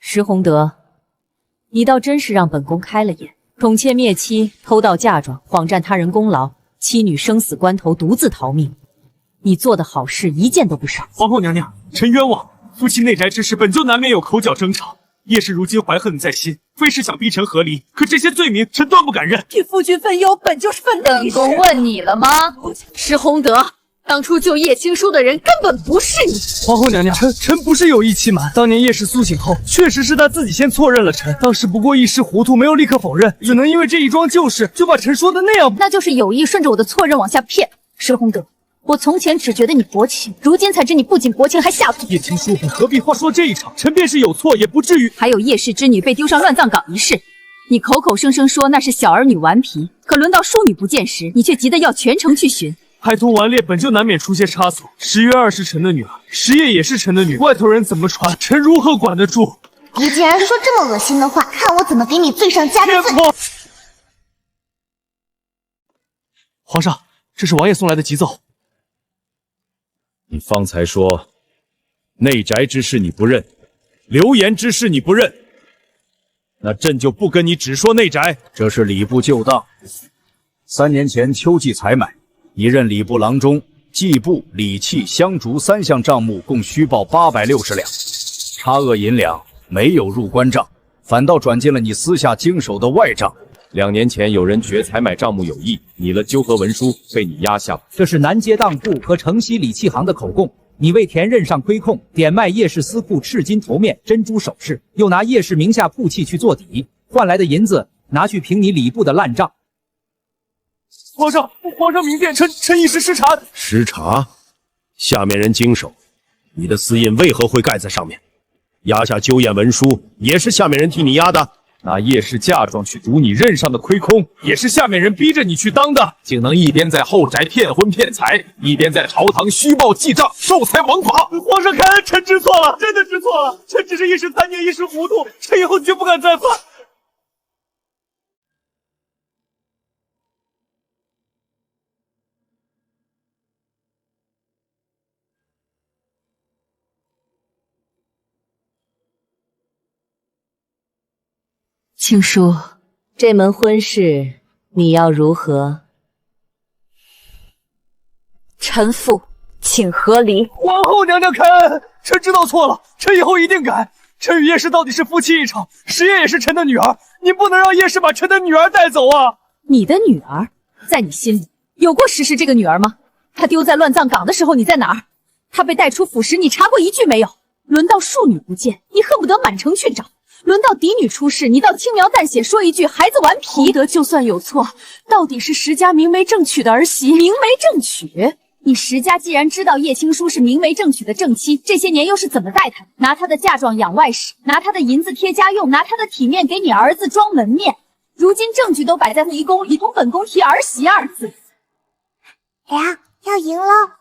石弘德，你倒真是让本宫开了眼。宠妾灭妻，偷盗嫁妆，谎占他人功劳，妻女生死关头独自逃命，你做的好事一件都不少。皇后娘娘，臣冤枉，夫妻内宅之事本就难免有口角争吵。叶氏如今怀恨在心，非是想逼臣和离，可这些罪名臣断不敢认。替夫君分忧，本就是分内之事。本宫问你了吗？石弘德，当初救叶青书的人根本不是你。皇后娘娘，臣不是有意欺瞒。当年叶氏苏醒后，确实是他自己先错认了臣，当时不过一时糊涂，没有立刻否认，怎能因为这一桩旧事就把臣说的那样？那就是有意顺着我的错认往下骗。石弘德，我从前只觉得你薄情，如今才知你不仅薄情，还下作。叶青书，你何必话说这一场？臣便是有错，也不至于。还有叶氏之女被丢上乱葬岗一事，你口口声声说那是小儿女顽皮，可轮到庶女不见时，你却急得要全城去寻。孩童顽劣本就难免出些差错。10月2是臣的女儿，10夜也是臣的女儿，外头人怎么传，臣如何管得住？你竟然说这么恶心的话，看我怎么给你罪上加个罪！皇上，这是王爷送来的急奏。你方才说内宅之事你不认，流言之事你不认，那朕就不跟你只说内宅。这是礼部旧档。3年前秋季采买，一任礼部郎中，祭布、礼器、香烛3项账目共虚报860两，差额银两没有入官账，反倒转进了你私下经手的外账。2年前有人觉采买账目有异，拟了纠合文书，被你压下。这是南街当铺和城西礼器行的口供。你为田任上亏空，点卖叶氏私库赤金头面、珍珠首饰，又拿叶氏名下铺器去做底，换来的银子拿去平你礼部的烂账。皇上明鉴，臣一时失察。失察？下面人经手，你的私印为何会盖在上面？压下纠验文书也是下面人替你压的。拿叶氏嫁妆去赌你任上的亏空，也是下面人逼着你去当的。竟能一边在后宅骗婚骗财，一边在朝堂虚报记账，受财枉法。皇上开恩，臣知错了，真的知错了。臣只是一时残念，一时糊涂，臣以后绝不敢再犯。青叔，这门婚事你要如何？臣妇请和离。皇后娘娘开恩，臣知道错了，臣以后一定改。臣与叶氏到底是夫妻一场，石叶也是臣的女儿，您不能让叶氏把臣的女儿带走啊！你的女儿，在你心里有过石氏这个女儿吗？她丢在乱葬岗的时候你在哪儿？她被带出府时你查过一句没有？轮到庶女不见，你恨不得满城去找；轮到嫡女出事，你倒轻描淡写说一句孩子顽皮。洪德就算有错，到底是石家明媒正娶的儿媳。明媒正娶？你石家既然知道叶青书是明媒正娶的正妻，这些年又是怎么待她的？拿她的嫁妆养外室，拿她的银子贴家用，拿她的体面给你儿子装门面。如今证据都摆在离宫里，同本宫提儿媳二字。娘，要赢喽！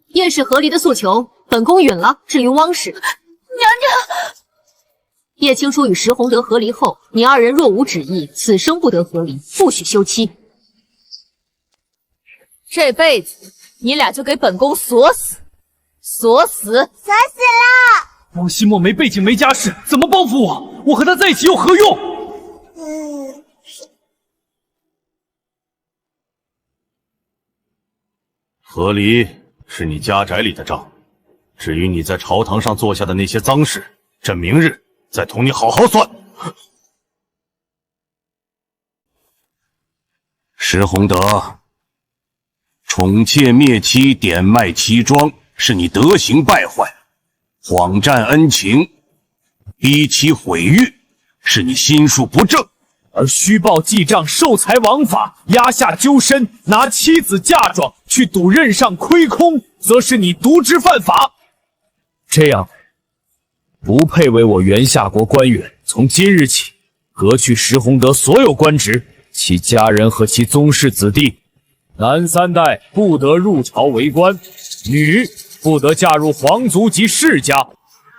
叶氏和离的诉求，本宫允了。至于汪氏，娘娘，叶青书与石弘德和离后，你二人若无旨意，此生不得和离，不许休妻。这辈子你俩就给本宫锁死，锁死，锁死了！汪希墨没背景没家世，怎么报复我？我和他在一起有何用？和离是你家宅里的账，至于你在朝堂上做下的那些脏事，朕明日再同你好好算。石弘德，宠妾灭妻，典卖妻庄，是你德行败坏；谎占恩情，逼妻毁誉，是你心术不正；而虚报记账、受财枉法、压下纠身，拿妻子嫁妆去赌任上亏空，则是你渎职犯法。这样不配为我元夏国官员。从今日起，革去石弘德所有官职，其家人和其宗室子弟，男3代不得入朝为官，女不得嫁入皇族及世家。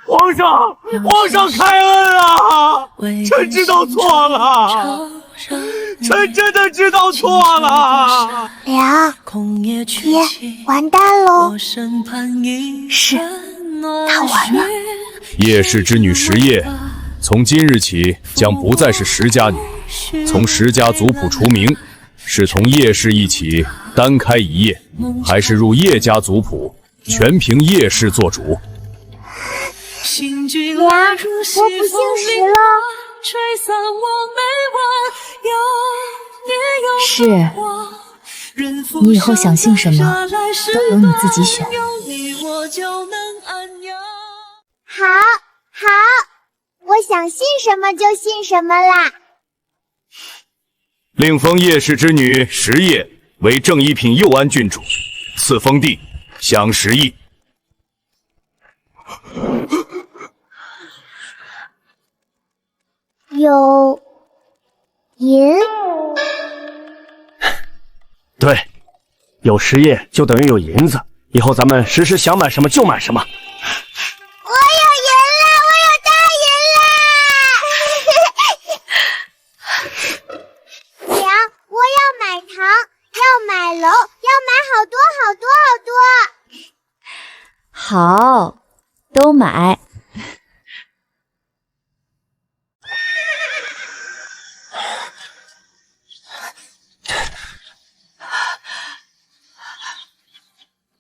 皇上，皇上开恩啊！臣知道错了，臣真的知道错了。娘，爹，完蛋喽！是，他完了。叶氏之女石叶，从今日起将不再是石家女，从石家族谱除名，是同叶氏一起单开一业，还是入叶家族谱，全凭叶氏做主。娘，我不姓石了。是，你以后想姓什么，都由你自己选。好，好，我想信什么就信什么啦。另封叶氏之女石叶为正一品右安郡主，赐封地，享10亿。有银？对，有实业就等于有银子，以后咱们时时想买什么就买什么。我有银了，我有大银啦！娘，我要买糖，要买楼，要买好多好多好多。好，都买。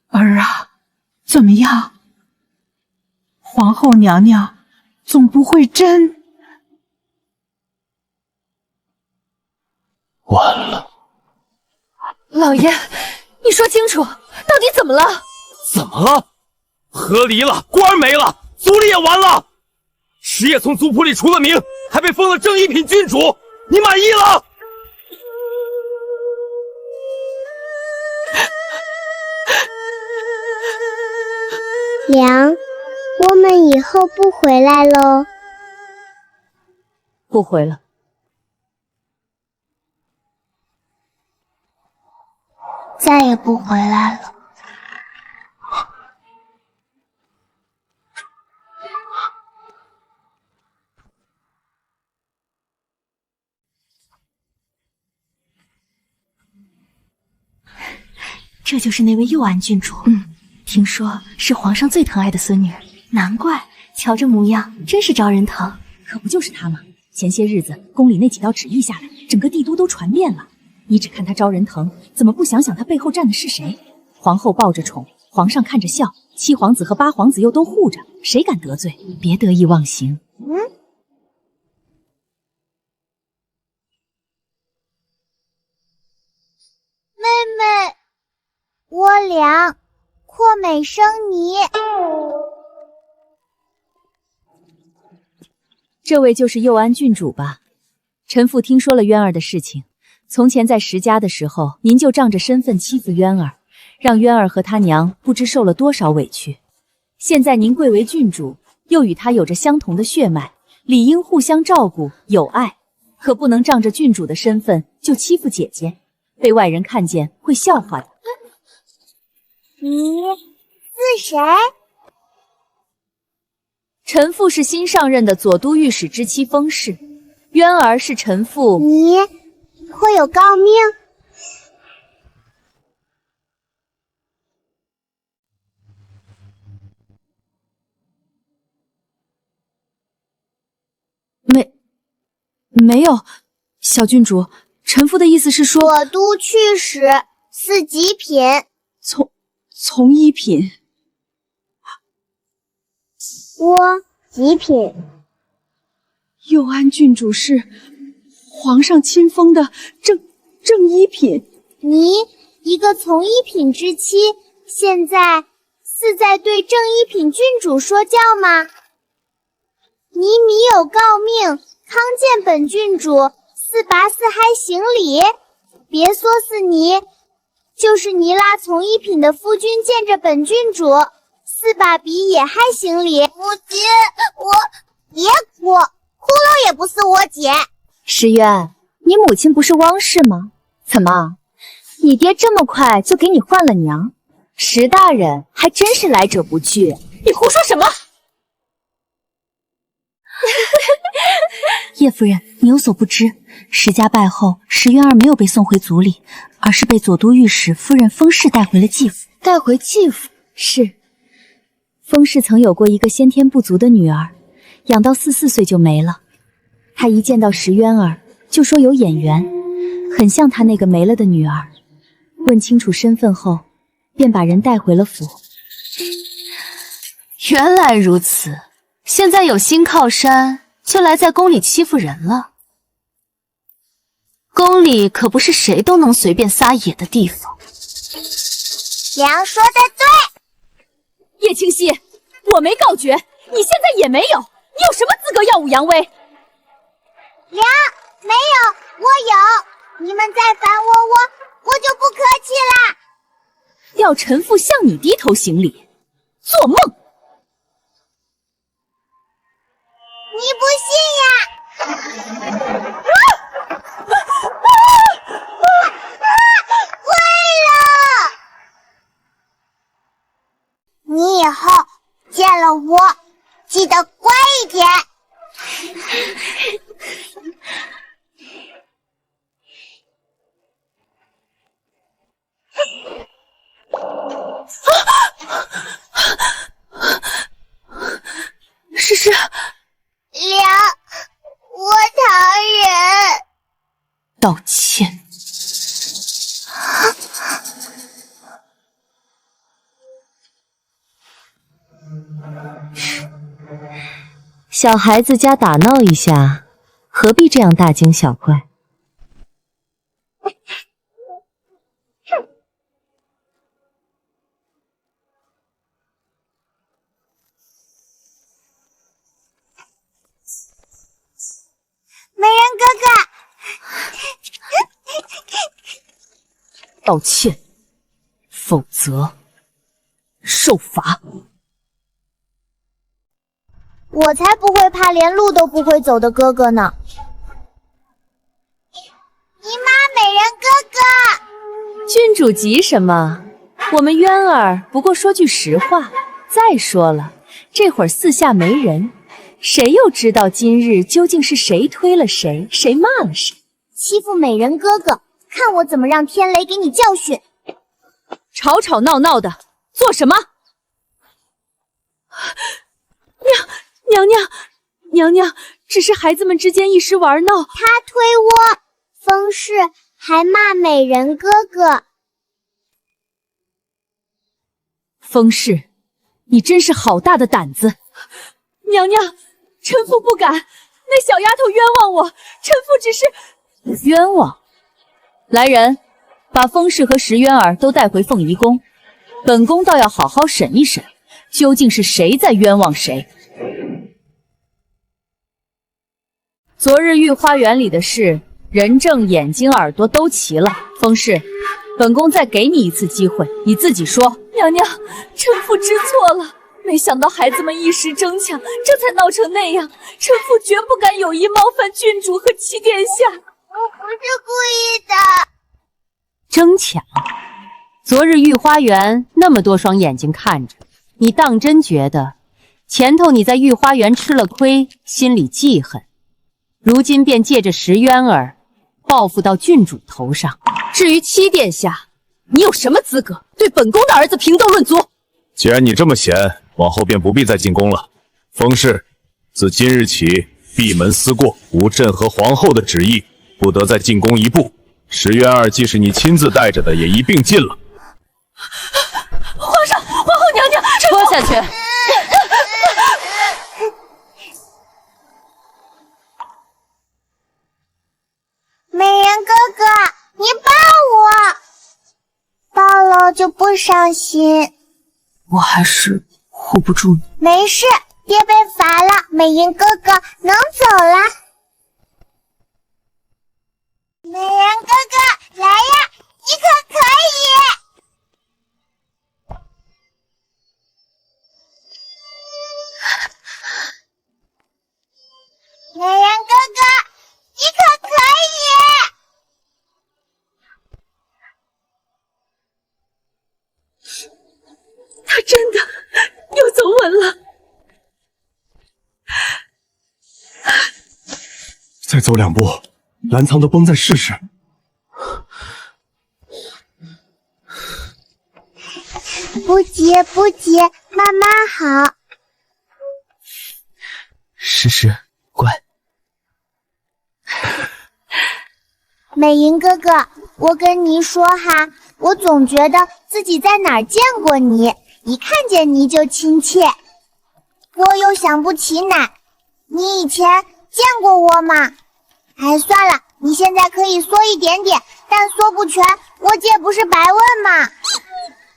儿啊，怎么样？皇后娘娘总不会真……完了！老爷，你说清楚，到底怎么了？怎么了？和离了，官没了，族里也完了。石业从族谱里除了名，还被封了正一品郡主，你满意了？娘，我们以后不回来喽。不回了。再也不回来了。这就是那位右安郡主。听说是皇上最疼爱的孙女，难怪瞧这模样，真是招人疼。可不就是他吗？前些日子宫里那几道旨意下来，整个帝都都传遍了。你只看他招人疼，怎么不想想他背后站的是谁？皇后抱着宠，皇上看着笑，7皇子和8皇子又都护着，谁敢得罪？别得意忘形。妹妹，窝粮，阔美生泥。这位就是佑安郡主吧？臣妇听说了渊儿的事情。从前在石家的时候，您就仗着身份欺负渊儿，让渊儿和他娘不知受了多少委屈。现在您贵为郡主，又与他有着相同的血脉，理应互相照顾，友爱，可不能仗着郡主的身份就欺负姐姐，被外人看见会笑话的。你是谁？臣妇是新上任的左都御史之妻封氏，渊儿是臣妇。你会有诰命？没有，小郡主，臣妇的意思是说，左都去使4极品，从一品。我极品。佑安郡主是皇上亲封的正一品。你一个从一品之妻，现在是在对正一品郡主说教吗？你米有诰命，康见本郡主4拔4嗨行礼。别说是你，就是尼拉从一品的夫君见着本郡主4把鼻也嗨行礼。母亲，我别哭，哭了也不是我姐。石渊，你母亲不是汪氏吗？怎么，你爹这么快就给你换了娘？石大人还真是来者不拒。你胡说什么？叶夫人，你有所不知，石家败后，石渊儿没有被送回族里，而是被左都御史夫人封氏带回了继府。带回继府？是。封氏曾有过一个先天不足的女儿，养到4岁就没了。她一见到石渊儿，就说有眼缘，很像她那个没了的女儿。问清楚身份后，便把人带回了府。原来如此，现在有新靠山，就来在宫里欺负人了。宫里可不是谁都能随便撒野的地方。娘说的对。叶清溪，我没告决，你现在也没有，你有什么资格耀武扬威？娘，没有，我有。你们再烦我就不客气啦。要臣妇向你低头行礼，做梦！你不信呀？坏了！你以后见了我，记得乖一点。诗，娘，我讨人道歉。小孩子家打闹一下，何必这样大惊小怪？美人哥哥，道歉，否则受罚。我才不会怕连路都不会走的哥哥呢！姨妈，美人哥哥，郡主急什么？我们渊儿不过说句实话。再说了，这会儿四下没人，谁又知道今日究竟是谁推了谁，谁骂了谁？欺负美人哥哥，看我怎么让天雷给你教训！吵吵闹闹的，做什么？娘，娘娘，只是孩子们之间一时玩闹。他推我，封氏还骂美人哥哥。封氏，你真是好大的胆子！娘娘，臣妇不敢，那小丫头冤枉我，臣妇只是……冤枉！来人，把封氏和石渊儿都带回凤仪宫，本宫倒要好好审一审，究竟是谁在冤枉谁。昨日御花园里的事，人证、眼睛、耳朵都齐了。封氏，本宫再给你一次机会，你自己说。娘娘，臣妇知错了，没想到孩子们一时争抢，这才闹成那样。臣妇绝不敢有意冒犯郡主和齐殿下。我不是故意的。争抢？昨日御花园那么多双眼睛看着，你当真觉得前头你在御花园吃了亏，心里记恨，如今便借着石渊儿报复到郡主头上？至于七殿下，你有什么资格对本宫的儿子评头论足？既然你这么闲，往后便不必再进宫了。封氏，自今日起闭门思过，无朕和皇后的旨意，不得再进宫一步。石渊儿既是你亲自带着的，也一并禁了。皇上，皇后娘娘，拖下去！美人哥哥，你抱我，抱了就不伤心。我还是护不住你。没事，别被罚了，美人哥哥能走了。美人哥哥，来呀，你可可以！美人哥哥，你可可以！他真的又走稳了。再走2步，澜苍的绷再试试。不急不急，妈妈好。诗诗，乖。美银哥哥，我跟你说哈，我总觉得自己在哪儿见过你，一看见你就亲切。我又想不起哪，你以前见过我吗？哎，算了，你现在可以说一点点，但说不全，我姐不是白问吗？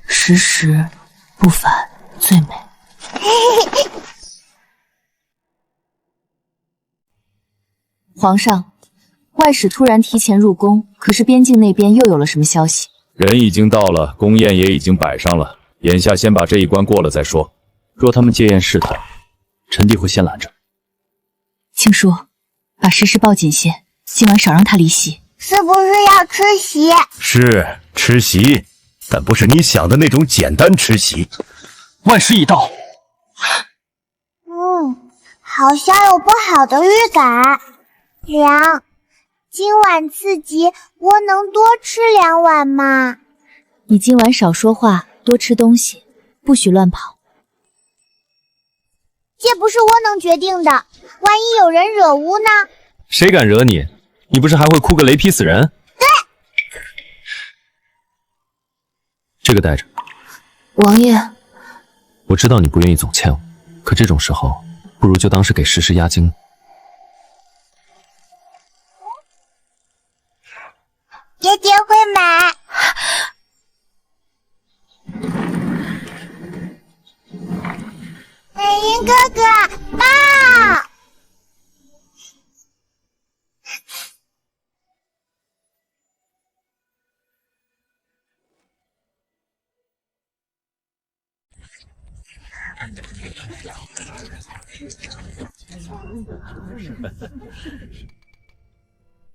时时不凡最美。皇上，外使突然提前入宫，可是边境那边又有了什么消息？人已经到了，宫宴也已经摆上了，眼下先把这一关过了再说。若他们借宴试探，臣弟会先拦着。庆叔，把时时抱紧些，今晚少让他离席。是不是要吃席？是吃席，但不是你想的那种简单吃席。万事已到。好像有不好的预感。娘，今晚刺激，我能多吃2碗吗？你今晚少说话，多吃东西，不许乱跑。这不是我能决定的，万一有人惹乌呢？谁敢惹你？你不是还会哭个雷劈死人？对，这个带着。王爷，我知道你不愿意总欠我，可这种时候，不如就当是给时时压惊。爹爹会买。美银哥哥，抱！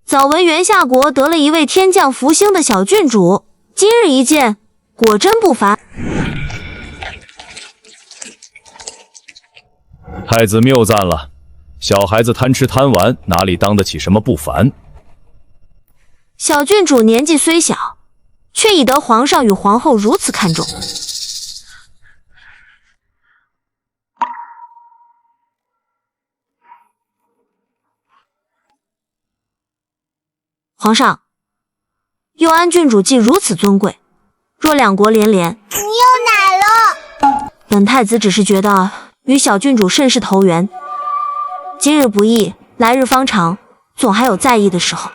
早闻元夏国得了一位天降福星的小郡主，今日一见，果真不凡。太子谬赞了，小孩子贪吃贪玩，哪里当得起什么不凡？小郡主年纪虽小，却已得皇上与皇后如此看重。皇上，佑安郡主既如此尊贵，若两国连连，你又奶了。本太子只是觉得与小郡主甚是投缘，今日不易，来日方长，总还有在意的时候。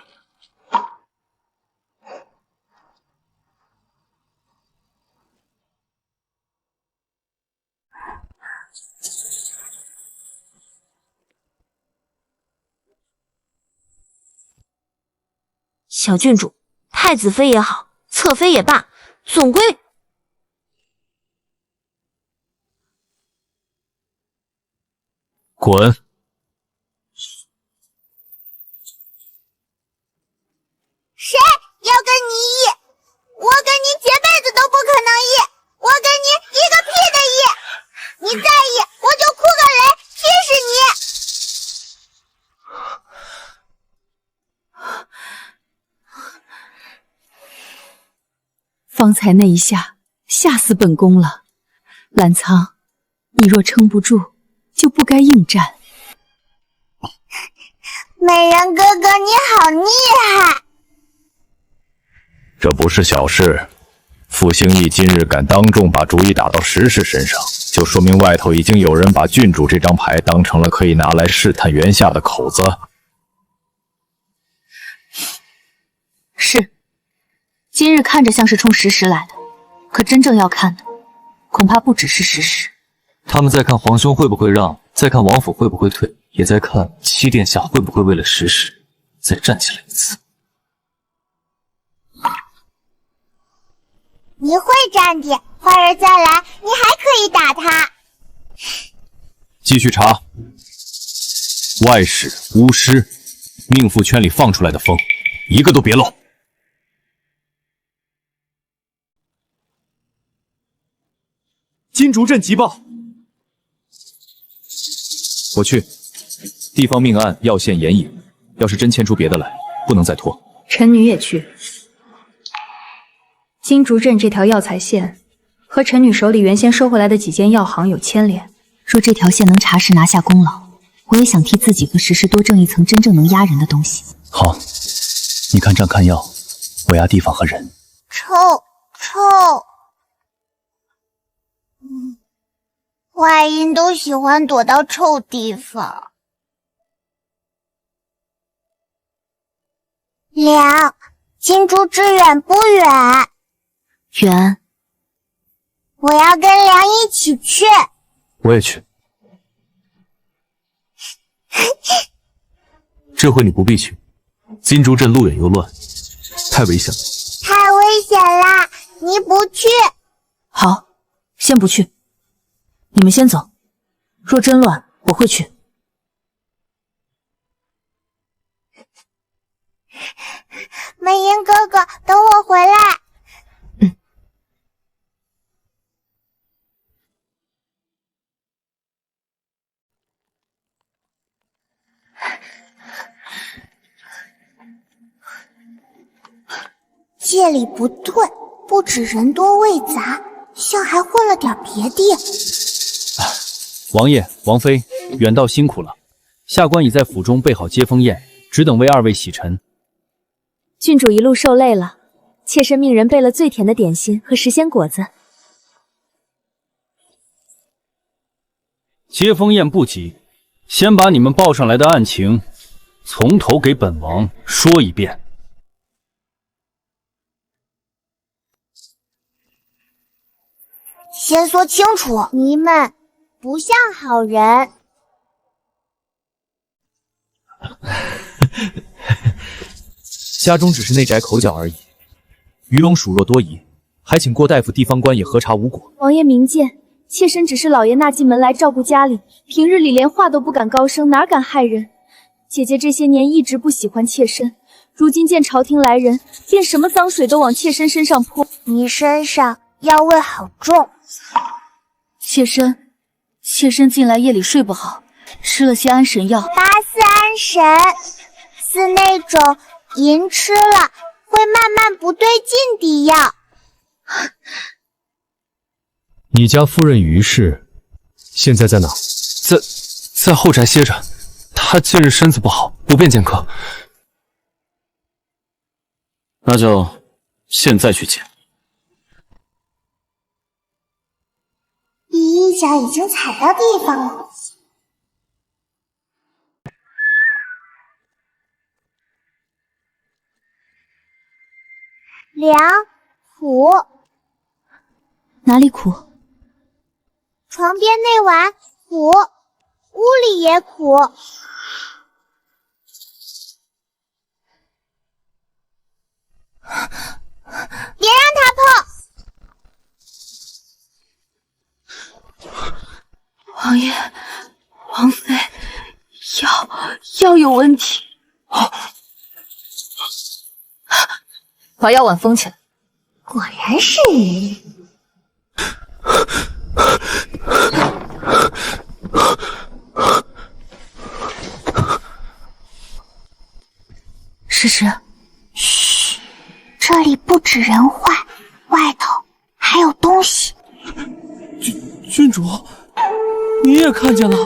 小郡主，太子妃也好，侧妃也罢，总归滚！谁要跟你议？我跟你这辈子都不可能议，我跟你一个屁的议！你再议，我就哭个雷，气死你！方才那一下吓死本宫了，澜苍，你若撑不住，就不该应战。美人哥哥，你好厉害！这不是小事，傅兴义今日敢当众把主意打到石氏身上，就说明外头已经有人把郡主这张牌当成了可以拿来试探元夏的口子。是，今日看着像是冲石石来的，可真正要看的，恐怕不只是石石。他们在看皇兄会不会让，在看王府会不会退，也在看七殿下会不会为了石石再站起来一次。你会站的，花儿再来，你还可以打他。继续查，外史、巫师、命妇圈里放出来的风，一个都别漏。金竹镇急报，我去。地方命案要线严引，要是真牵出别的来，不能再拖。臣女也去。金竹镇这条药材线和臣女手里原先收回来的几间药行有牵连，若这条线能查实拿下功劳，我也想替自己和石石多挣一层真正能压人的东西。好，你看账看药，我压地方和人。臭。坏阴都喜欢躲到臭地方。梁，金竹之远不远？远。我要跟梁一起去。我也去。这回你不必去，金竹镇路远又乱，太危险了。太危险啦！你不去。好，先不去，你们先走。若真乱，我会去。美颜哥哥，等我回来。界里不对，不止人多味杂，像还混了点别的。王爷、王妃，远道辛苦了。下官已在府中备好接风宴，只等为二位洗尘。郡主一路受累了，妾身命人备了最甜的点心和时鲜果子。接风宴不急，先把你们报上来的案情从头给本王说一遍。先说清楚，你们不像好人。家中只是内宅口角而已，鱼龙鼠若多疑，还请郭大夫、地方官也核查无果。王爷明鉴，妾身只是老爷纳进门来照顾家里，平日里连话都不敢高声，哪敢害人？姐姐这些年一直不喜欢妾身，如今见朝廷来人，便什么脏水都往妾身身上泼。你身上药味好重。妾身近来夜里睡不好，吃了些安神药。八四安神是那种银吃了会慢慢不对劲的药。你家夫人于氏现在在哪？在后宅歇着。她近日身子不好，不便见客。那就现在去见。第一脚已经踩到地方了。凉苦，哪里苦？床边那碗苦，屋里也苦。别让他碰！王爷，王妃，药有问题。把药碗封起来。果然是你。诗诗，嘘，这里不止人坏，外头还有东西。郡主，你也看见了，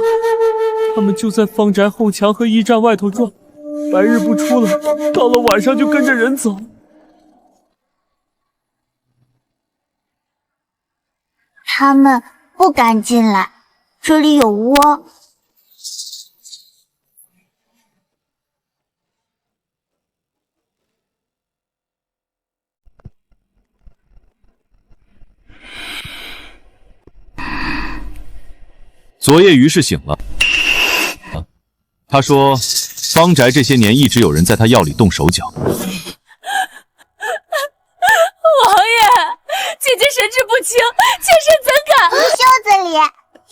他们就在方宅后墙和驿站外头转，白日不出来，到了晚上就跟着人走。他们不敢进来，这里有窝。昨夜于是醒了，他说方宅这些年一直有人在他药里动手脚。王爷，姐姐神志不清，妾身怎敢？你袖子里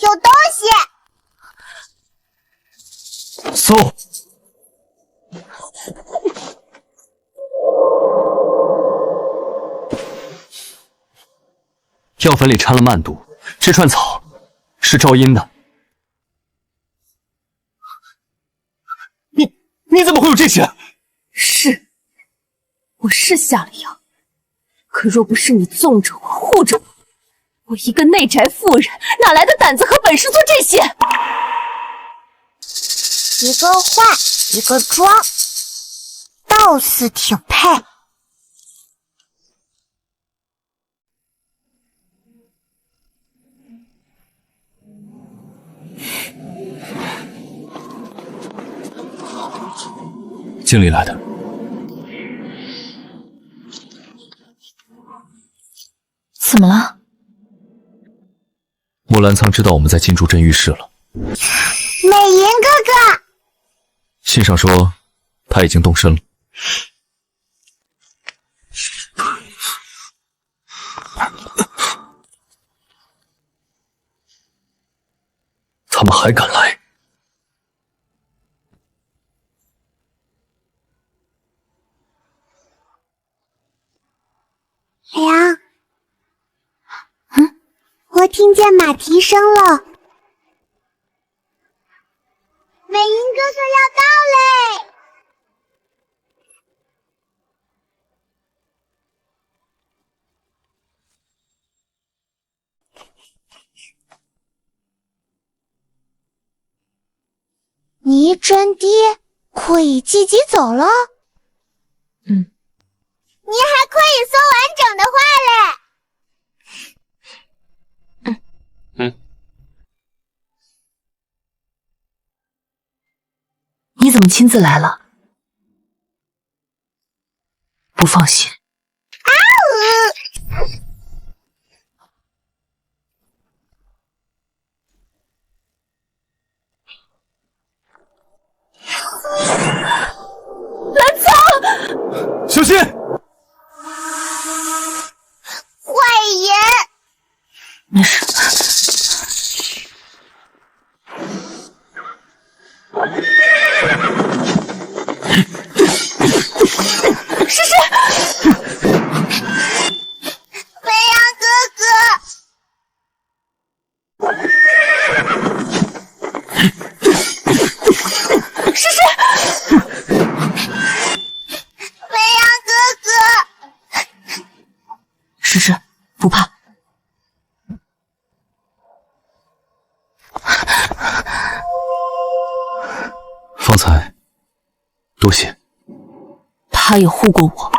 有东西。搜！药粉里掺了曼毒，这串草是赵阴的。你怎么会有这些？是，我是下了药，可若不是你纵着我、护着我一个内宅妇人哪来的胆子和本事做这些？一个坏，一个装，倒是挺配。经理来的。怎么了？木兰苍知道我们在进驻镇御室了。美银哥哥，信上说他已经动身了。他们还敢来？凉，我听见马蹄声了。美银哥哥要到嘞！你真爹可以自己走了？你还可以说完整的话嘞！你怎么亲自来了？不放心。兰苍，小心！坏人！没事。诗诗，飞扬哥哥，诗诗，飞扬哥哥，诗诗，不怕。方才多谢。他也护过我。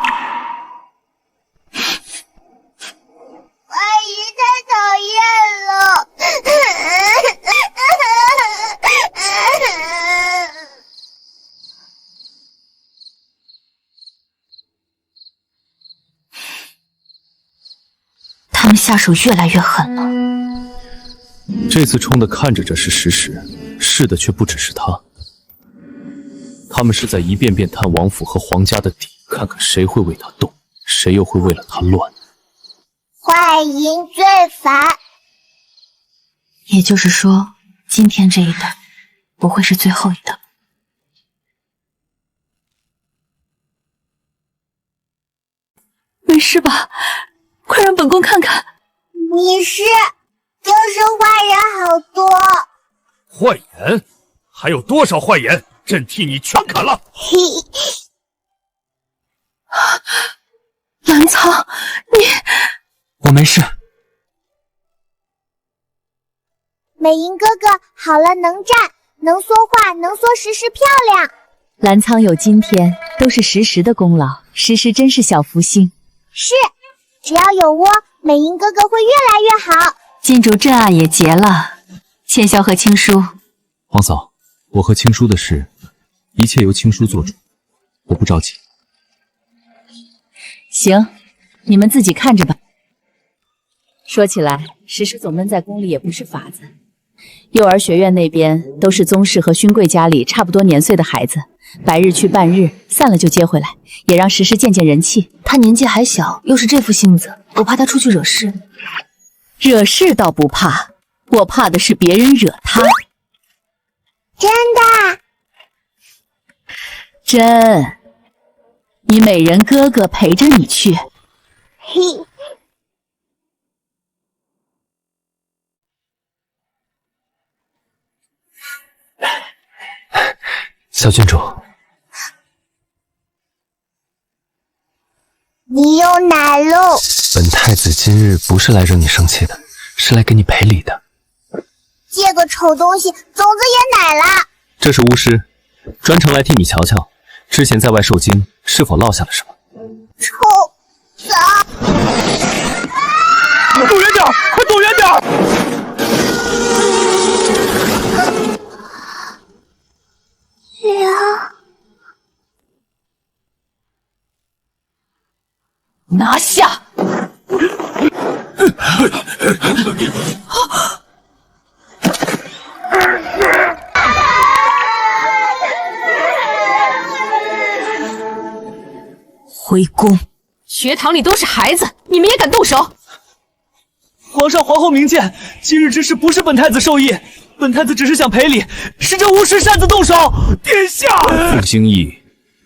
他们下手越来越狠了。这次冲的看着这是事实，是的却不只是他。他们是在一遍遍探王府和皇家的底，看看谁会为他动，谁又会为了他乱。坏银最烦。也就是说，今天这一等不会是最后一等。没事吧？快让本宫看看。就是坏人好多。坏人？还有多少坏人？朕替你全砍了。兰苍，我没事。美银哥哥好了，能站，能说话，能说时时漂亮。澜苍有今天，都是时时的功劳，时时真是小福星。是，只要有窝，美银哥哥会越来越好。金竹镇啊也结了，千霄和青叔。皇嫂，我和青叔的事，一切由青叔做主，我不着急。行，你们自己看着吧。说起来，时时总闷在宫里也不是法子。幼儿学院那边都是宗室和勋贵家里差不多年岁的孩子，白日去半日，散了就接回来，也让时时见见人气。他年纪还小，又是这副性子，我怕他出去惹事。惹事倒不怕，我怕的是别人惹他。真的？真。你美人哥哥陪着你去。嘿。小郡主，你有奶喽！本太子今日不是来惹你生气的，是来给你赔礼的。这个丑东西，种子也奶了。这是巫师，专程来替你瞧瞧，之前在外受惊是否落下了什么。臭子！躲远点，快躲远点！拿下！回宫！学堂里都是孩子，你们也敢动手？皇上皇后明鉴，今日之事不是本太子授意，本太子只是想赔礼，是这巫师擅自动手。殿下，傅兴义，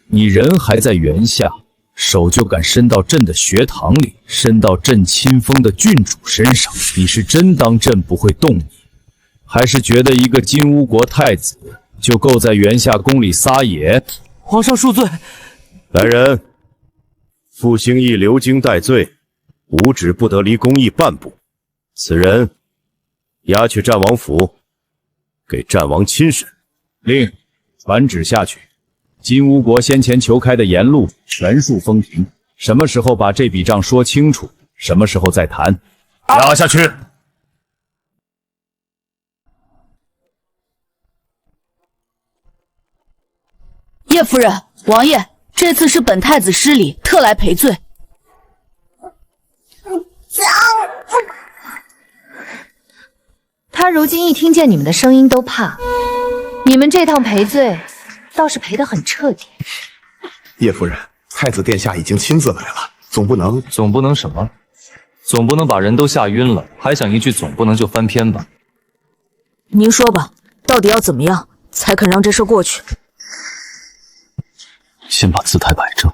你人还在原下，手就敢伸到朕的学堂里，伸到朕亲封的郡主身上，你是真当朕不会动你，还是觉得一个金乌国太子就够在原下宫里撒野？皇上恕罪。来人，傅兴义留京待罪，无旨不得离宫驿半步。此人押去战王府，给战王亲审。令传旨下去，金乌国先前求开的沿路全数封停。什么时候把这笔账说清楚，什么时候再谈。押下去。叶夫人，王爷，这次是本太子失礼，特来赔罪。他如今一听见你们的声音都怕，你们这趟赔罪倒是赔得很彻底。叶夫人，太子殿下已经亲自来了，总不能什么？总不能把人都吓晕了，还想一句总不能就翻篇吧？您说吧，到底要怎么样才肯让这事过去？先把姿态摆正。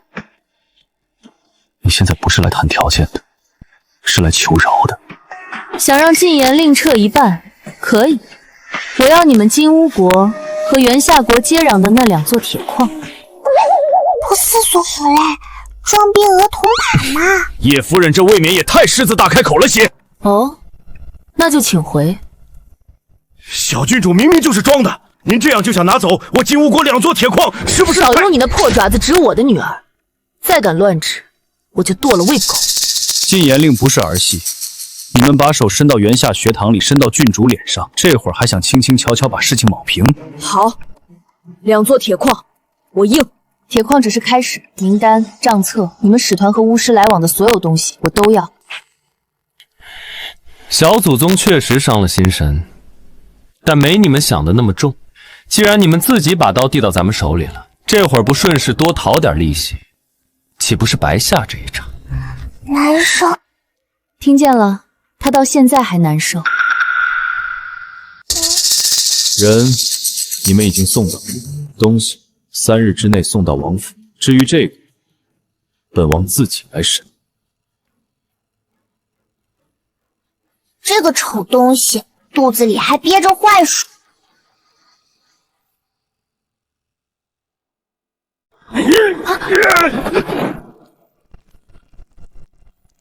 你现在不是来谈条件的，是来求饶的。想让禁言令撤一半，可以。我要你们金乌国和元夏国接壤的那2座铁矿。不是说好嘞，装逼儿童版吗？叶夫人，这未免也太狮子大开口了些。哦，那就请回。小郡主明明就是装的，您这样就想拿走我金乌国2座铁矿，是不是？少用你那破爪子指我的女儿，再敢乱指，我就剁了喂狗。禁言令不是儿戏，你们把手伸到元夏学堂里，伸到郡主脸上，这会儿还想轻轻悄悄把事情抹平？好，2座铁矿，我应。铁矿只是开始，名单、账册，你们使团和巫师来往的所有东西，我都要。小祖宗确实伤了心神，但没你们想的那么重。既然你们自己把刀递到咱们手里了，这会儿不顺势多讨点利息，岂不是白下这一场？难受。听见了，他到现在还难受。人，你们已经送到了，东西3日之内送到王府。至于这个，本王自己来审。这个丑东西肚子里还憋着坏水。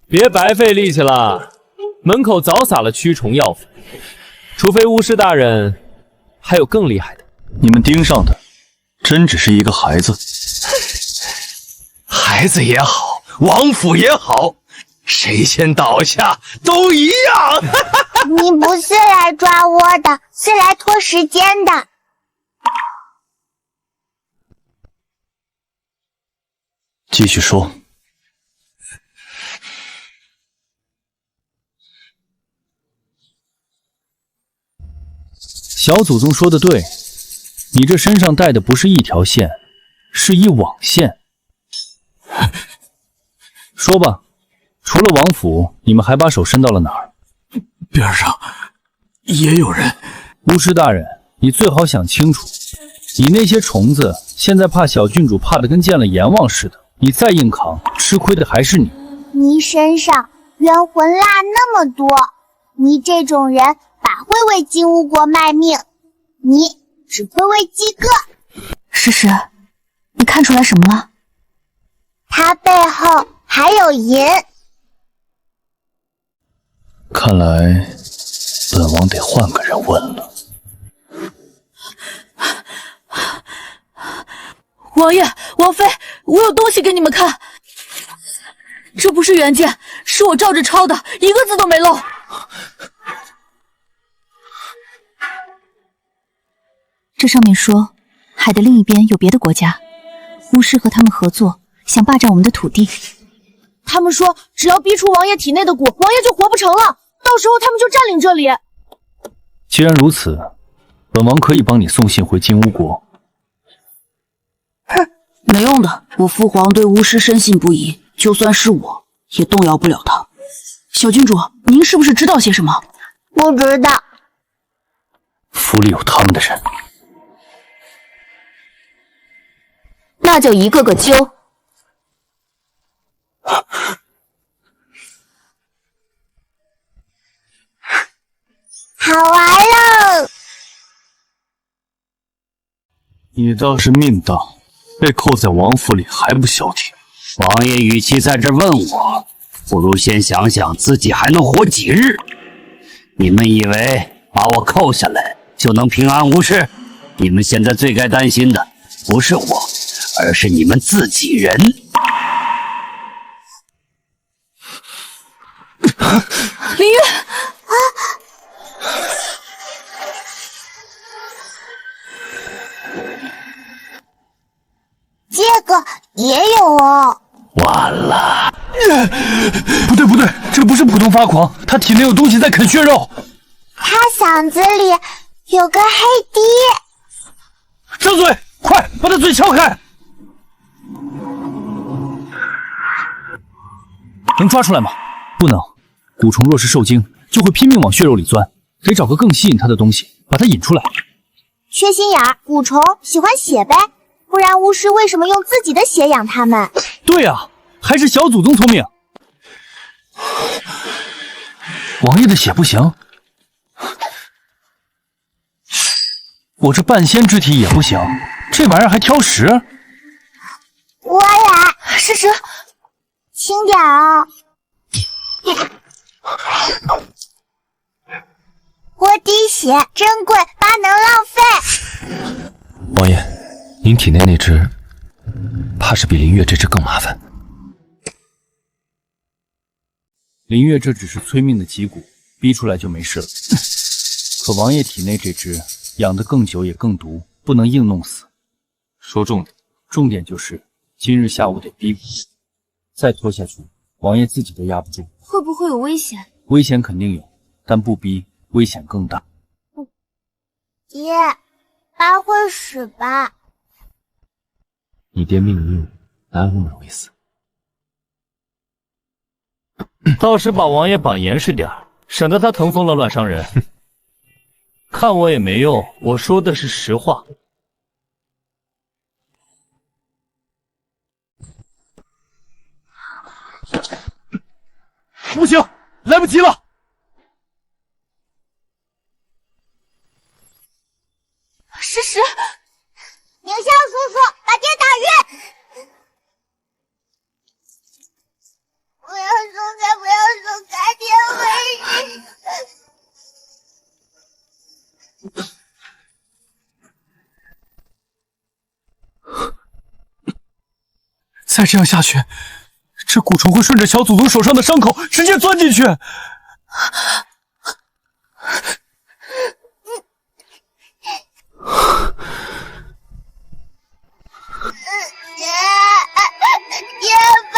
别白费力气了，门口早撒了驱虫药粉，除非巫师大人还有更厉害的。你们盯上的真只是一个孩子？孩子也好，王府也好，谁先倒下都一样。你不是来抓窝的，是来拖时间的。继续说。小祖宗说的对，你这身上带的不是一条线，是一网线。说吧，除了王府，你们还把手伸到了哪儿？边上也有人。巫师大人，你最好想清楚，你那些虫子现在怕小郡主怕得跟见了阎王似的，你再硬扛，吃亏的还是你。你身上冤魂蜡那么多，你这种人把会为金乌国卖命，你只会为鸡个。诗诗，你看出来什么了？他背后还有银。看来本王得换个人问了。王爷、王妃，我有东西给你们看。这不是原件，是我照着抄的，一个字都没漏。这上面说，海的另一边有别的国家，巫师和他们合作，想霸占我们的土地。他们说，只要逼出王爷体内的蛊，王爷就活不成了，到时候他们就占领这里。既然如此，本王可以帮你送信回金乌国。哼，没用的，我父皇对巫师深信不疑，就算是我也动摇不了他。小郡主，您是不是知道些什么？不知道。府里有他们的人。那就一个个揪。好玩喽！你倒是命大，被扣在王府里还不消停。王爷与其在这问我，不如先想想自己还能活几日。你们以为把我扣下来就能平安无事？你们现在最该担心的不是我，而是你们自己人。林月，这个也有哦。完了！不对不对，这不是普通发狂，他体内有东西在啃血肉。他嗓子里有个黑滴。张嘴，快把他嘴撬开！能抓出来吗？不能。蛊虫若是受惊，就会拼命往血肉里钻，得找个更吸引它的东西，把它引出来。缺心眼儿，蛊虫喜欢血呗，不然巫师为什么用自己的血养它们？对啊，还是小祖宗聪明。王爷的血不行，我这半仙之体也不行，这玩意儿还挑食。我来，试试，轻点啊！我滴血珍贵，不能浪费。王爷，您体内那只，怕是比林月这只更麻烦。林月这只是催命的脊骨，逼出来就没事了。可王爷体内这只养得更久也更毒，不能硬弄死。说重点，重点就是今日下午得逼过，再拖下去，王爷自己都压不住。会不会有危险？危险肯定有，但不逼危险更大。爹，爸会死吧？你爹命硬，哪有那么容易死？倒是把王爷绑严实点，省得他疼疯了乱伤人。看我也没用，我说的是实话。不行，来不及了！诗诗，宁夏叔叔，把爹打晕！不要松开，不要松开，爹没事。再这样下去，这蛊虫会顺着小祖宗手上的伤口直接钻进去。爹放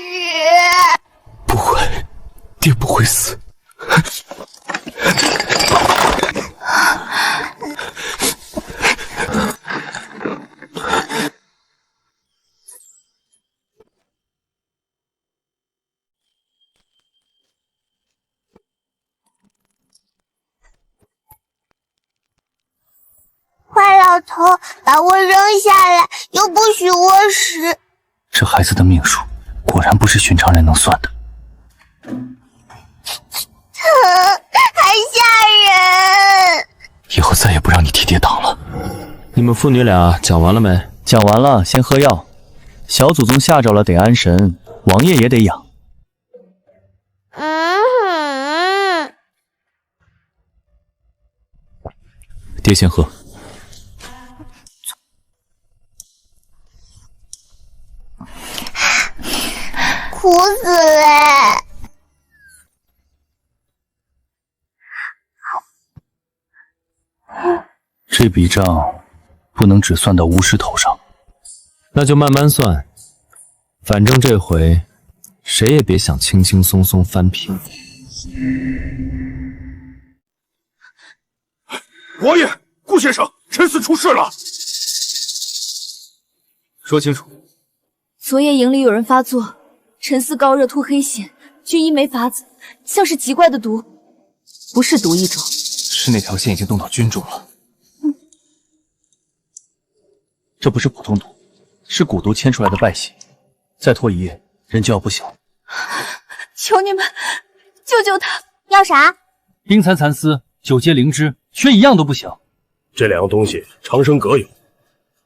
屎！不会，爹不会死。坏老头把我扔下来，又不许我死。这孩子的命数果然不是寻常人能算的。还吓人！以后再也不让你替爹挡了。你们父女俩讲完了没？讲完了，先喝药。小祖宗吓着了，得安神，王爷也得养。爹先喝。苦死了！这笔账不能只算到巫师头上，那就慢慢算。反正这回谁也别想轻轻松松翻篇。王爷，顾先生，陈四出事了。说清楚。昨夜营里有人发作，陈四高热吐黑血，军医没法子，像是奇怪的毒，不是毒一种。是那条线已经动到君主了。这不是普通毒，是蛊毒牵出来的败血，再拖一夜，人就要不行。求你们救救他！要啥？冰蚕蚕丝、九阶灵芝，缺一样都不行。这两样东西长生阁有，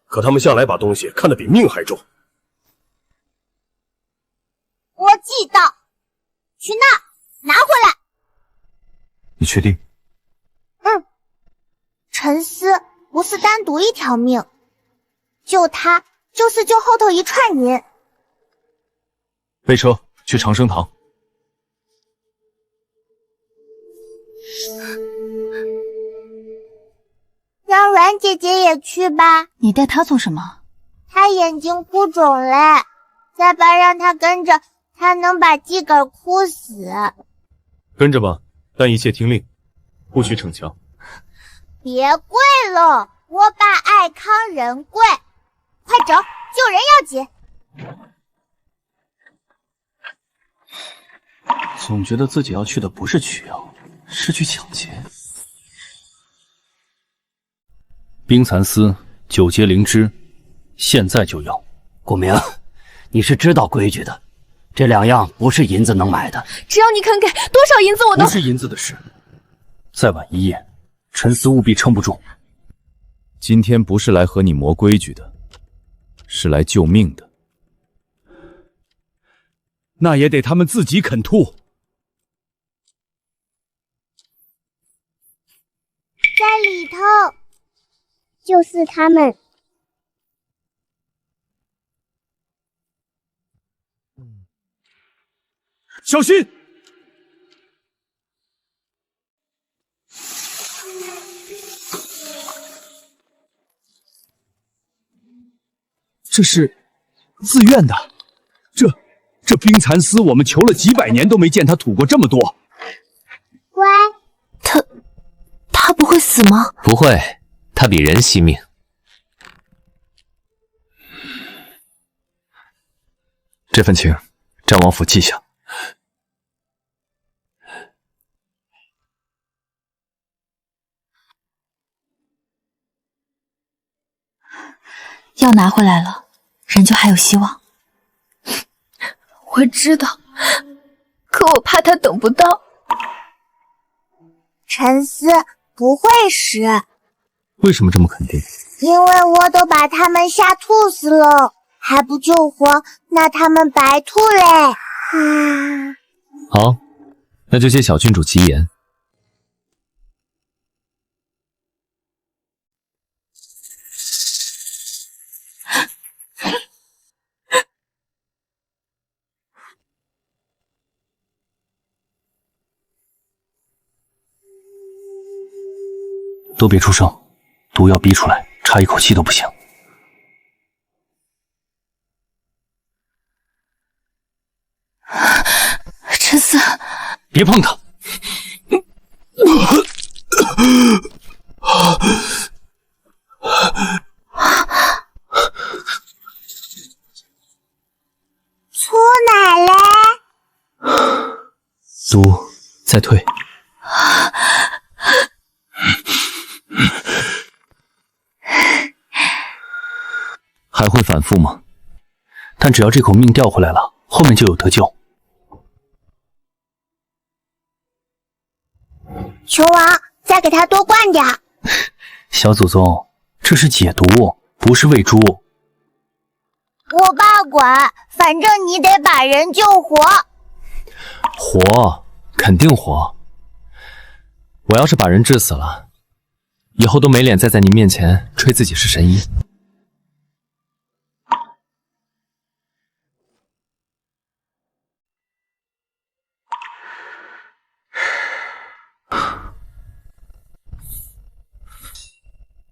可他们向来把东西看得比命还重。我记到，去那拿回来。你确定？陈思不是单独一条命，救他就是救后头一串人。备车去长生堂。让阮姐姐也去吧。你带她做什么？她眼睛哭肿了，再不让她跟着，她能把自个儿哭死。跟着吧，但一切听令，不许逞强。别跪了，我爸爱康人贵，快走，救人要紧。总觉得自己要去的不是取药，是去抢劫。冰蚕丝、九阶灵芝，现在就要。顾明，你是知道规矩的，这两样不是银子能买的。只要你肯给，多少银子我都……不是银子的事。再晚一夜，陈思务必撑不住。今天不是来和你磨规矩的，是来救命的。那也得他们自己肯吐。在里头，就是他们。小心！这是自愿的。这冰蚕丝，我们求了几百年都没见他吐过这么多。乖，不会死吗？不会，他比人惜命。这份情，战王府记下。药拿回来了，人就还有希望。我知道，可我怕他等不到。沉思不会死，为什么这么肯定？因为我都把他们吓吐死了，还不救活，那他们白吐嘞。好，那就接小郡主吉言。都别出声，毒药逼出来，差一口气都不行。沉思，别碰他！出奶嘞！毒再退。还会反复吗？但只要这口命调回来了，后面就有得救。球王，再给他多灌点。小祖宗，这是解毒，不是喂猪。我爸管，反正你得把人救活。活，肯定活。我要是把人治死了，以后都没脸再在你面前吹自己是神医。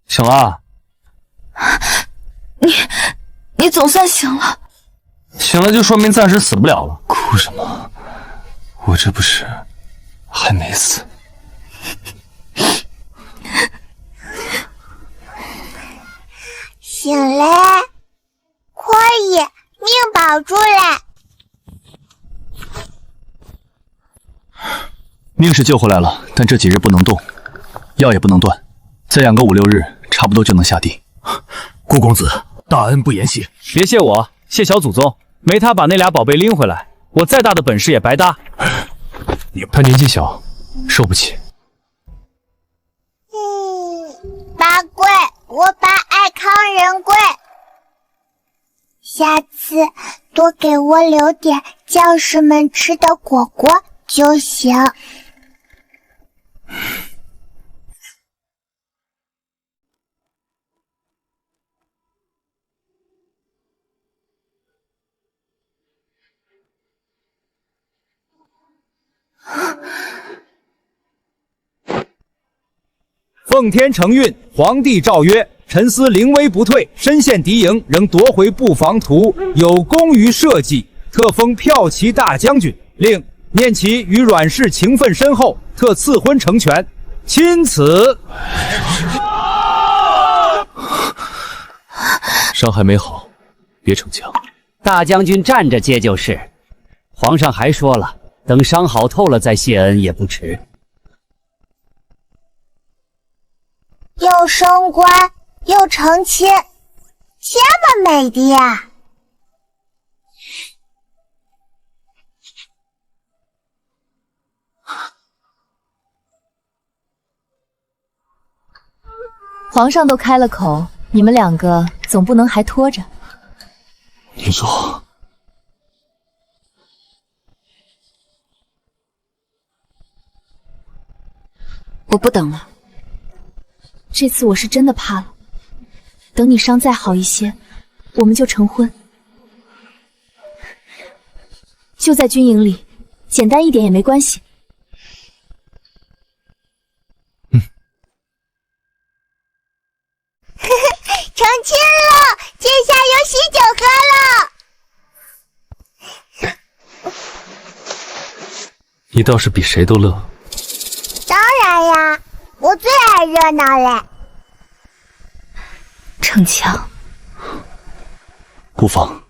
小阿，你总算醒了。醒了就说明暂时死不了了。哭什么？我这不是还没死？醒嘞，可以，命保住了。命是救回来了，但这几日不能动，药也不能断，再养个5、6日，差不多就能下地。顾公子，大恩不言谢。别谢我，谢小祖宗。没他把那俩宝贝拎回来，我再大的本事也白搭。他年纪小，受不起。八贵，我爸爱康仁贵。下次多给我留点将士们吃的果果就行。奉天承运，皇帝诏曰：臣思临危不退，身陷敌营，仍夺回布防图，有功于社稷，特封骠骑大将军。令念其与阮氏情分深厚，特赐婚成全。钦此。伤还没好，别逞强。大将军站着接就是。皇上还说了，等伤好透了再谢恩也不迟。又升官又成亲，这么美的呀！皇上都开了口，你们两个总不能还拖着。你说，我不等了。这次我是真的怕了，等你伤再好一些，我们就成婚。就在军营里，简单一点也没关系。成亲了，这下有喜酒喝了。你倒是比谁都乐。当然呀，我最爱热闹嘞。逞强，不妨。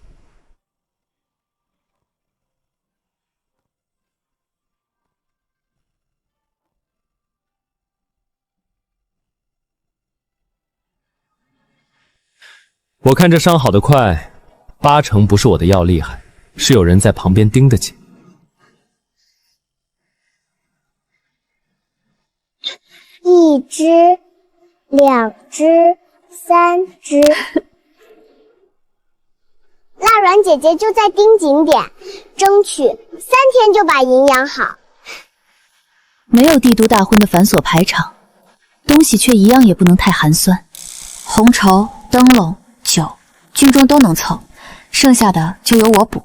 我看这伤好得快，8成不是我的药厉害，是有人在旁边盯得紧。1只、2只、3只，蜡软姐姐就在盯紧点，争取3天就把营养好。没有帝都大婚的繁琐排场，东西却一样也不能太寒酸。红绸、灯笼、酒，军中都能凑，剩下的就由我补。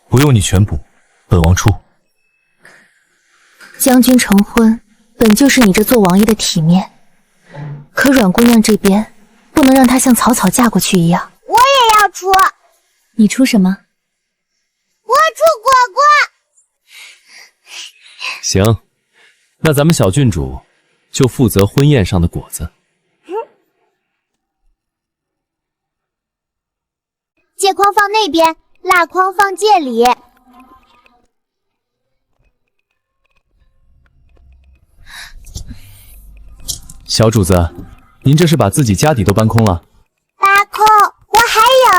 不用你全补，本王出。将军成婚，本就是你这做王爷的体面，可阮姑娘这边不能让她像草草嫁过去一样。我也要出。你出什么？我出果果。行，那咱们小郡主就负责婚宴上的果子。戒筐放那边，蜡筐放戒里。小主子，您这是把自己家底都搬空了？八空，我还有。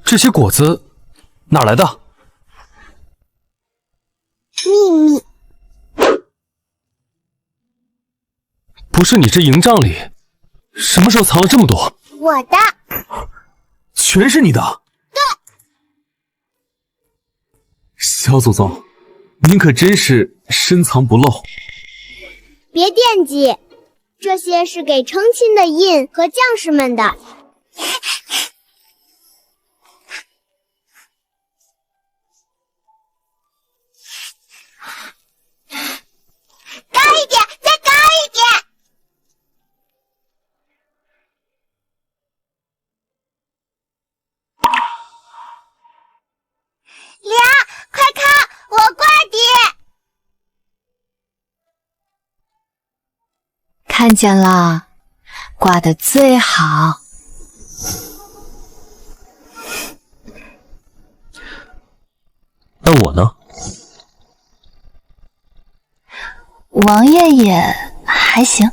这些果子哪来的？秘密。不是你这营帐里，什么时候藏了这么多？我的。全是你的？对。小祖宗，您可真是深藏不露。别惦记，这些是给成亲的印和将士们的。高一点，再高一点。凉，快看，我挂的。看见了，挂得最好。那我呢？王爷也还行。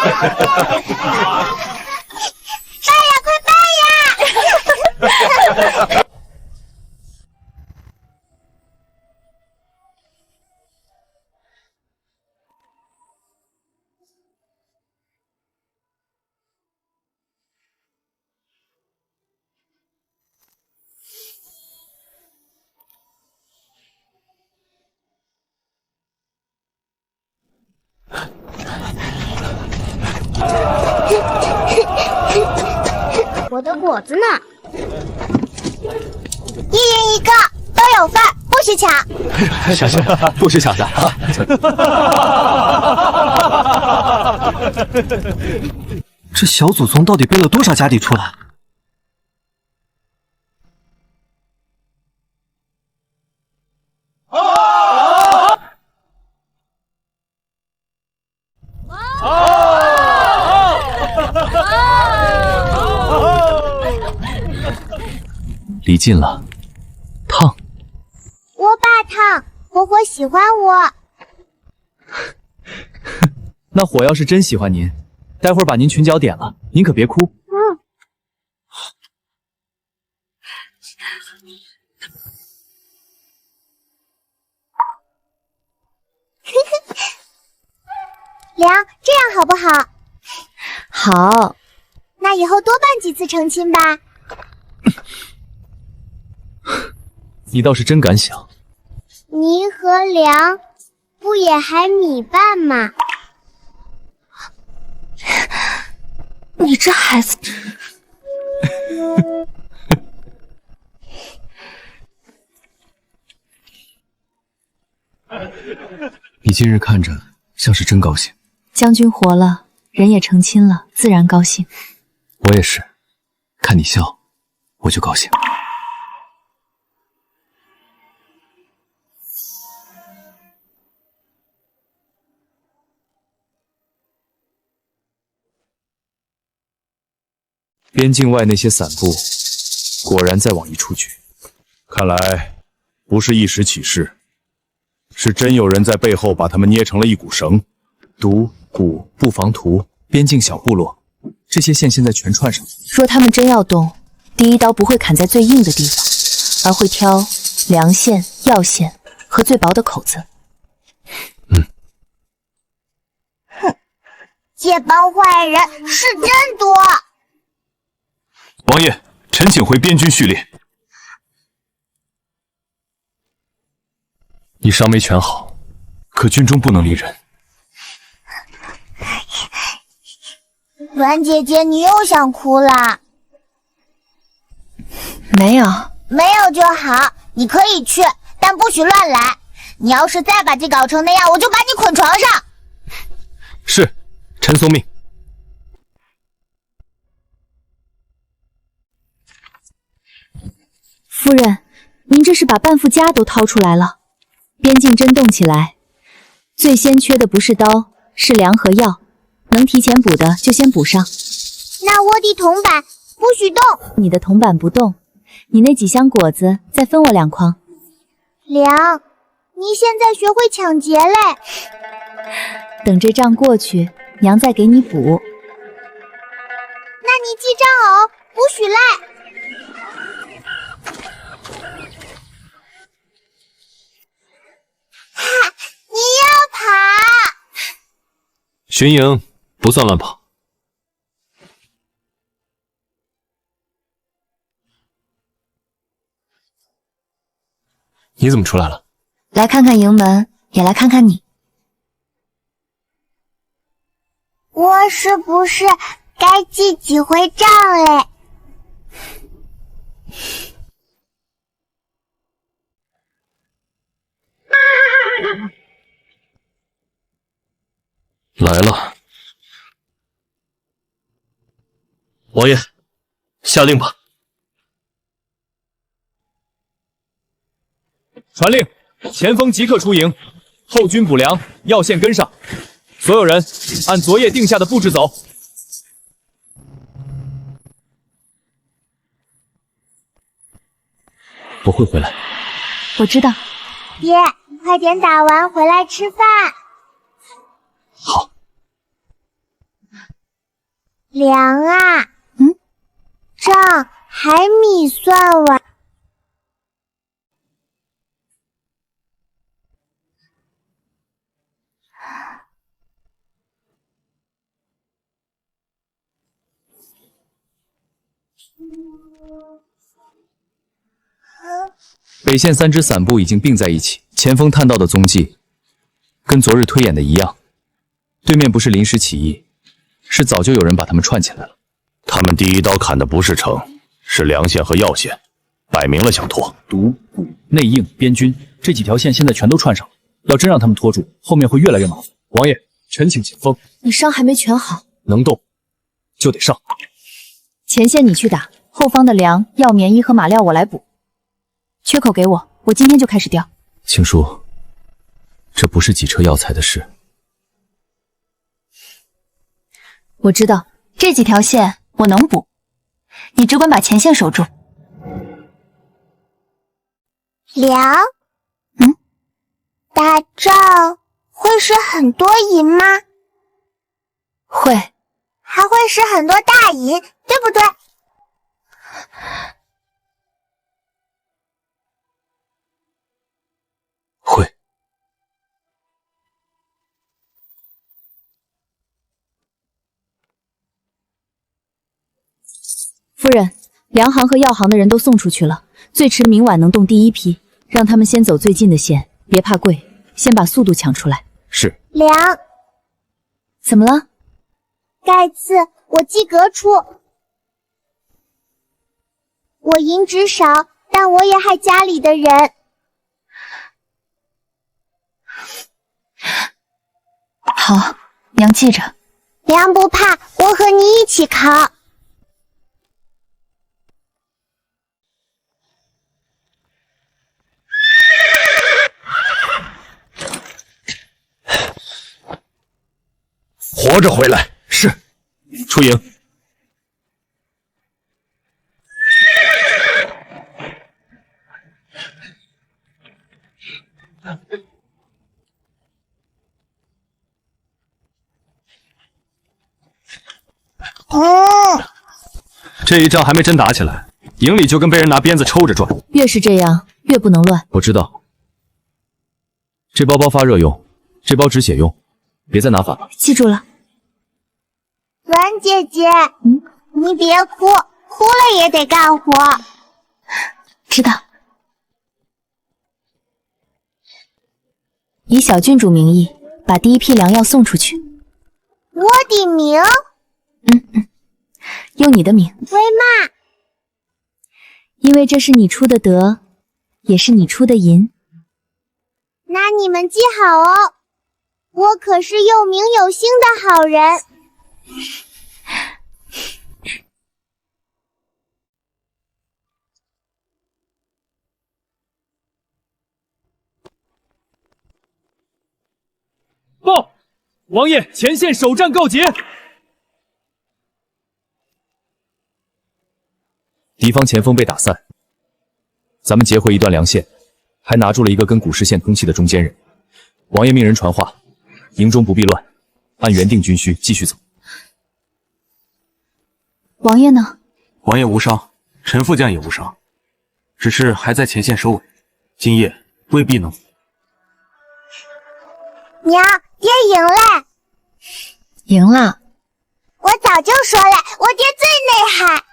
拜呀，快拜呀！我的果子呢？一人一个，都有份，不许抢。行，不许抢的。这小祖宗到底背了多少家底出来？离近了，烫。我爸烫，火火喜欢我。那火要是真喜欢您，待会儿把您裙角点了，您可别哭。凉，这样好不好？好。那以后多办几次成亲吧。你倒是真敢想。您和凉不也还米饭吗？你这孩子。你今日看着像是真高兴。将军活了，人也成亲了，自然高兴。我也是，看你笑，我就高兴。边境外那些散布，果然在往一处去。看来不是一时起事，是真有人在背后把他们捏成了一股绳。毒蛊布防图，边境小部落，这些线现在全串上。若他们真要动，第一刀不会砍在最硬的地方，而会挑良线、要线和最薄的口子。这帮坏人是真多。王爷，臣请回边军序列。你伤没全好，可军中不能离人。阮姐姐，你又想哭了？没有，没有就好。你可以去，但不许乱来。你要是再把这搞成那样，我就把你捆床上。是，臣遵命。夫人，您这是把半副家都掏出来了。边境真动起来，最先缺的不是刀，是粮和药。能提前补的就先补上。那我的铜板不许动。你的铜板不动，你那几箱果子再分我2筐。粮，你现在学会抢劫嘞。等这仗过去，娘再给你补。那你记账哦，不许赖。你要跑？巡营不算乱跑。你怎么出来了？来看看营门，也来看看你。我是不是该记几回账嘞？来了，王爷，下令吧。传令，前锋即刻出营，后军补粮，要线跟上。所有人按昨夜定下的布置走。我会回来。我知道。爹，快点打完回来吃饭。好。粮啊，账还没算完。北线3支散部已经并在一起，前锋探到的踪迹跟昨日推演的一样。对面不是临时起义，是早就有人把他们串起来了。他们第一刀砍的不是城，是粮线和药线，摆明了想拖。毒蛊、内应、边军这几条线现在全都串上了，要真让他们拖住，后面会越来越麻烦。王爷，臣请前锋。你伤还没全好，能动就得上。前线你去打，后方的粮、药、棉衣和马料我来补。缺口给我，我今天就开始调。青叔，这不是几车药材的事。我知道这几条线我能补，你只管把前线守住。粮，打仗会是很多银吗？会，还会是很多大银，对不对？会。夫人，粮行和药行的人都送出去了，最迟明晚能动第一批，让他们先走最近的线，别怕贵，先把速度抢出来。是。粮，怎么了？盖次我计革出，我银纸少，但我也害家里的人。好，娘记着。娘不怕，我和你一起扛。活着回来。是，出营。这一仗还没真打起来，营里就跟被人拿鞭子抽着转。越是这样，越不能乱。我知道，这包发热用，这包止血用，别再拿反了。记住了。文姐姐，你别哭，哭了也得干活。知道。以小郡主名义，把第一批良药送出去。我的名？用你的名。为嘛？因为这是你出的德，也是你出的银。那你们记好哦，我可是有名有姓的好人。报，王爷，前线首战告捷。敌方前锋被打散，咱们截回一段粮线，还拿住了一个跟古石县通气的中间人。王爷命人传话，营中不必乱，按原定军需继续走。王爷呢？王爷无伤，陈副将也无伤，只是还在前线收尾，今夜未必能服。娘，爹赢了！赢了！我早就说了，我爹最内涵。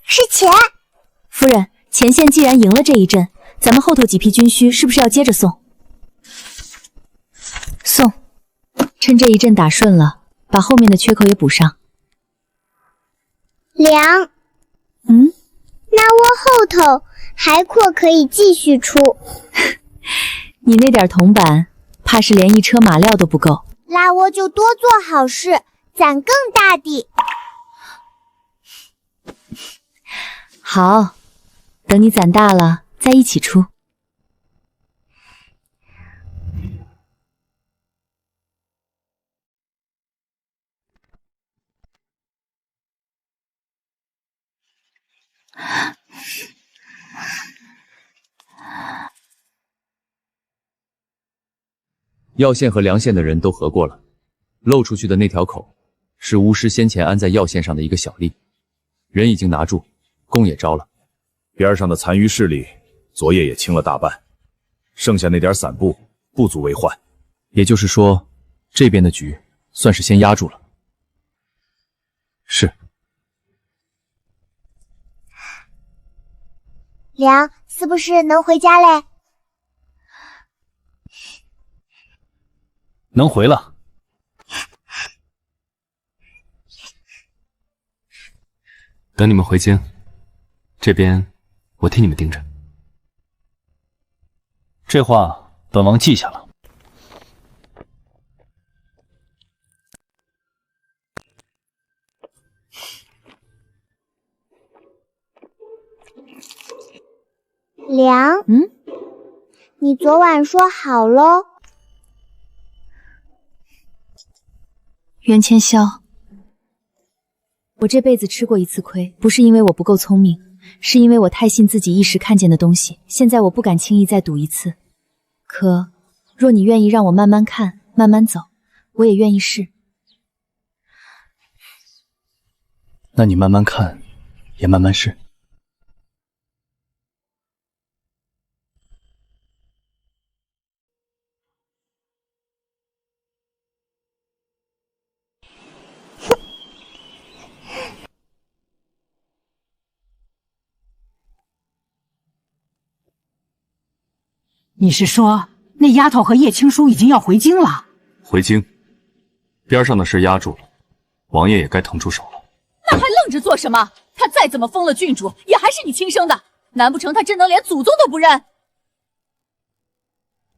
是钱。夫人，前线既然赢了这一阵，咱们后头几批军需是不是要接着送？送，趁这一阵打顺了，把后面的缺口也补上。粮，那我后头还阔可以继续出。你那点铜板，怕是连一车马料都不够。那我就多做好事，攒更大的。好，等你攒大了再一起出。药线和粮线的人都合过了，漏出去的那条口是巫师先前安在药线上的一个小吏，人已经拿住，弓也招了。边上的残余势力，昨夜也清了大半，剩下那点散布不足为患。也就是说，这边的局算是先压住了。是。粮是不是能回家嘞？能回了。等你们回京，这边我替你们盯着。这话本王记下了。粮，你昨晚说好喽？袁千霄，我这辈子吃过一次亏，不是因为我不够聪明，是因为我太信自己一时看见的东西。现在我不敢轻易再赌一次。可若你愿意让我慢慢看，慢慢走，我也愿意试。那你慢慢看，也慢慢试。你是说那丫头和叶青书已经要回京了？回京，边上的事压住了，王爷也该腾出手了。那还愣着做什么？他再怎么封了郡主，也还是你亲生的，难不成他真能连祖宗都不认？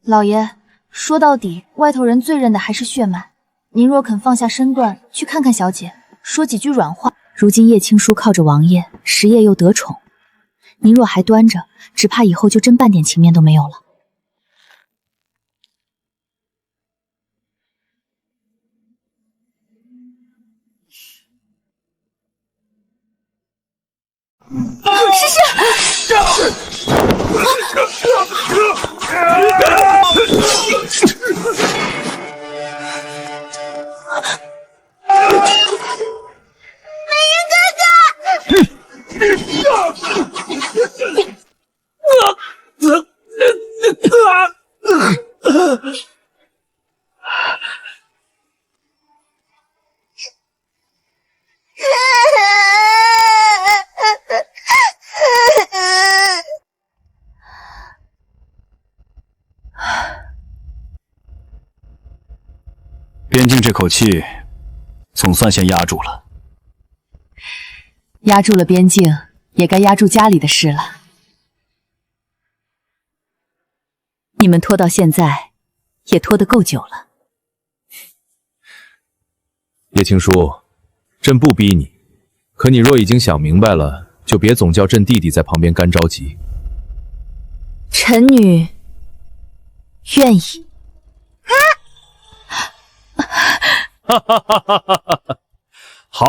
老爷，说到底，外头人最认的还是血脉。您若肯放下身段，去看看小姐，说几句软话。如今叶青书靠着王爷，时夜又得宠，您若还端着，只怕以后就真半点情面都没有了。边境这口气，总算先压住了。压住了边境，也该压住家里的事了。你们拖到现在，也拖得够久了。叶青书，朕不逼你，可你若已经想明白了，就别总叫朕弟弟在旁边干着急。臣女愿意。哈哈哈哈哈哈！好，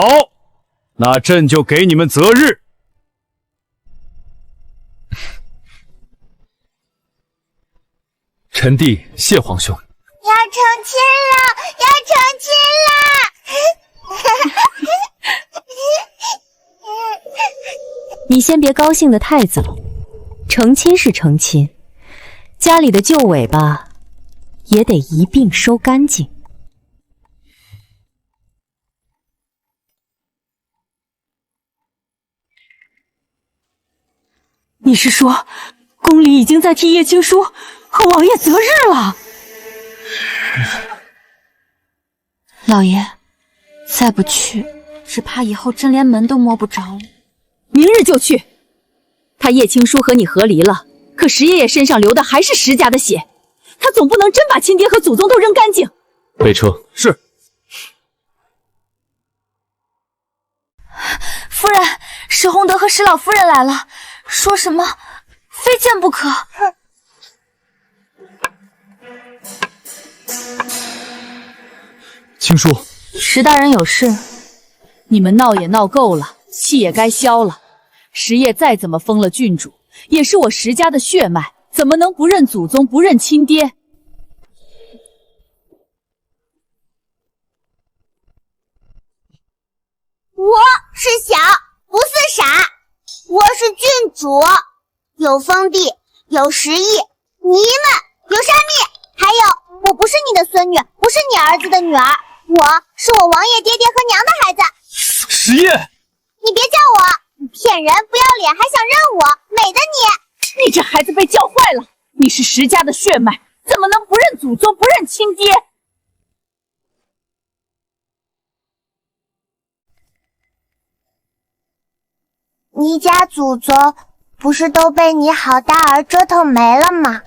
那朕就给你们择日。臣弟谢皇兄。要成亲了，要成亲了！你先别高兴得太早，成亲是成亲，家里的旧尾巴也得一并收干净。你是说，宫里已经在替叶青书和王爷择日了？老爷，再不去，只怕以后真连门都摸不着了。明日就去。他叶青书和你和离了，可石爷爷身上流的还是石家的血，他总不能真把亲爹和祖宗都扔干净。备车。是。夫人，石弘德和石老夫人来了，说什么非见不可。青书，石大人有事？你们闹也闹够了，气也该消了。石爷再怎么封了郡主，也是我石家的血脉，怎么能不认祖宗，不认亲爹？我是小，不是傻。我是郡主，有封地，有实力。你们有杀命。还有，我不是你的孙女，不是你儿子的女儿，我是我王爷爹爹和娘的孩子。石爷，你别叫我，你骗人，不要脸，还想认我，美的你！你这孩子被教坏了，你是石家的血脉，怎么能不认祖宗，不认亲爹？你家祖宗不是都被你好大儿折腾没了吗？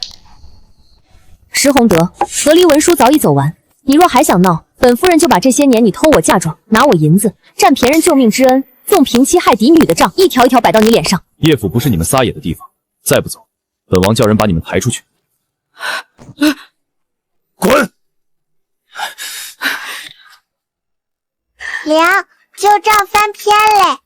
石弘德，和离文书早已走完，你若还想闹，本夫人就把这些年你偷我嫁妆、拿我银子、占别人救命之恩、纵平妻害嫡女的账，一条一条摆到你脸上。叶府不是你们撒野的地方，再不走，本王叫人把你们抬出去。滚！娘，旧账翻篇嘞。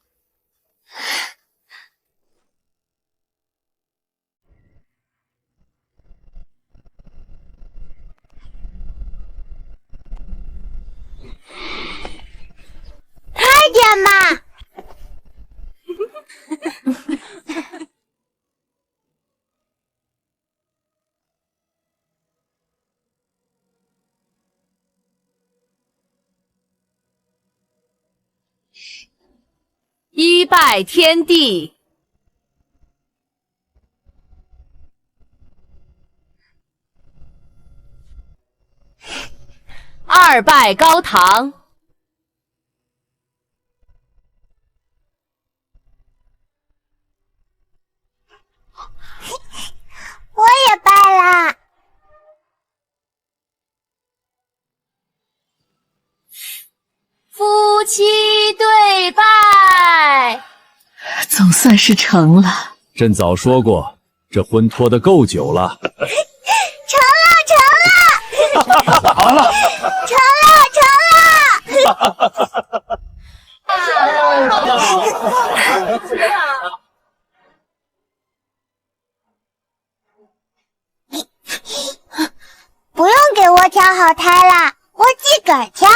快点嘛！一拜天地，二拜高堂，我也拜啦。夫妻对拜，总算是成了。朕早说过，这婚拖得够久了。成了！好了，成了！好胎了，我自个儿挑。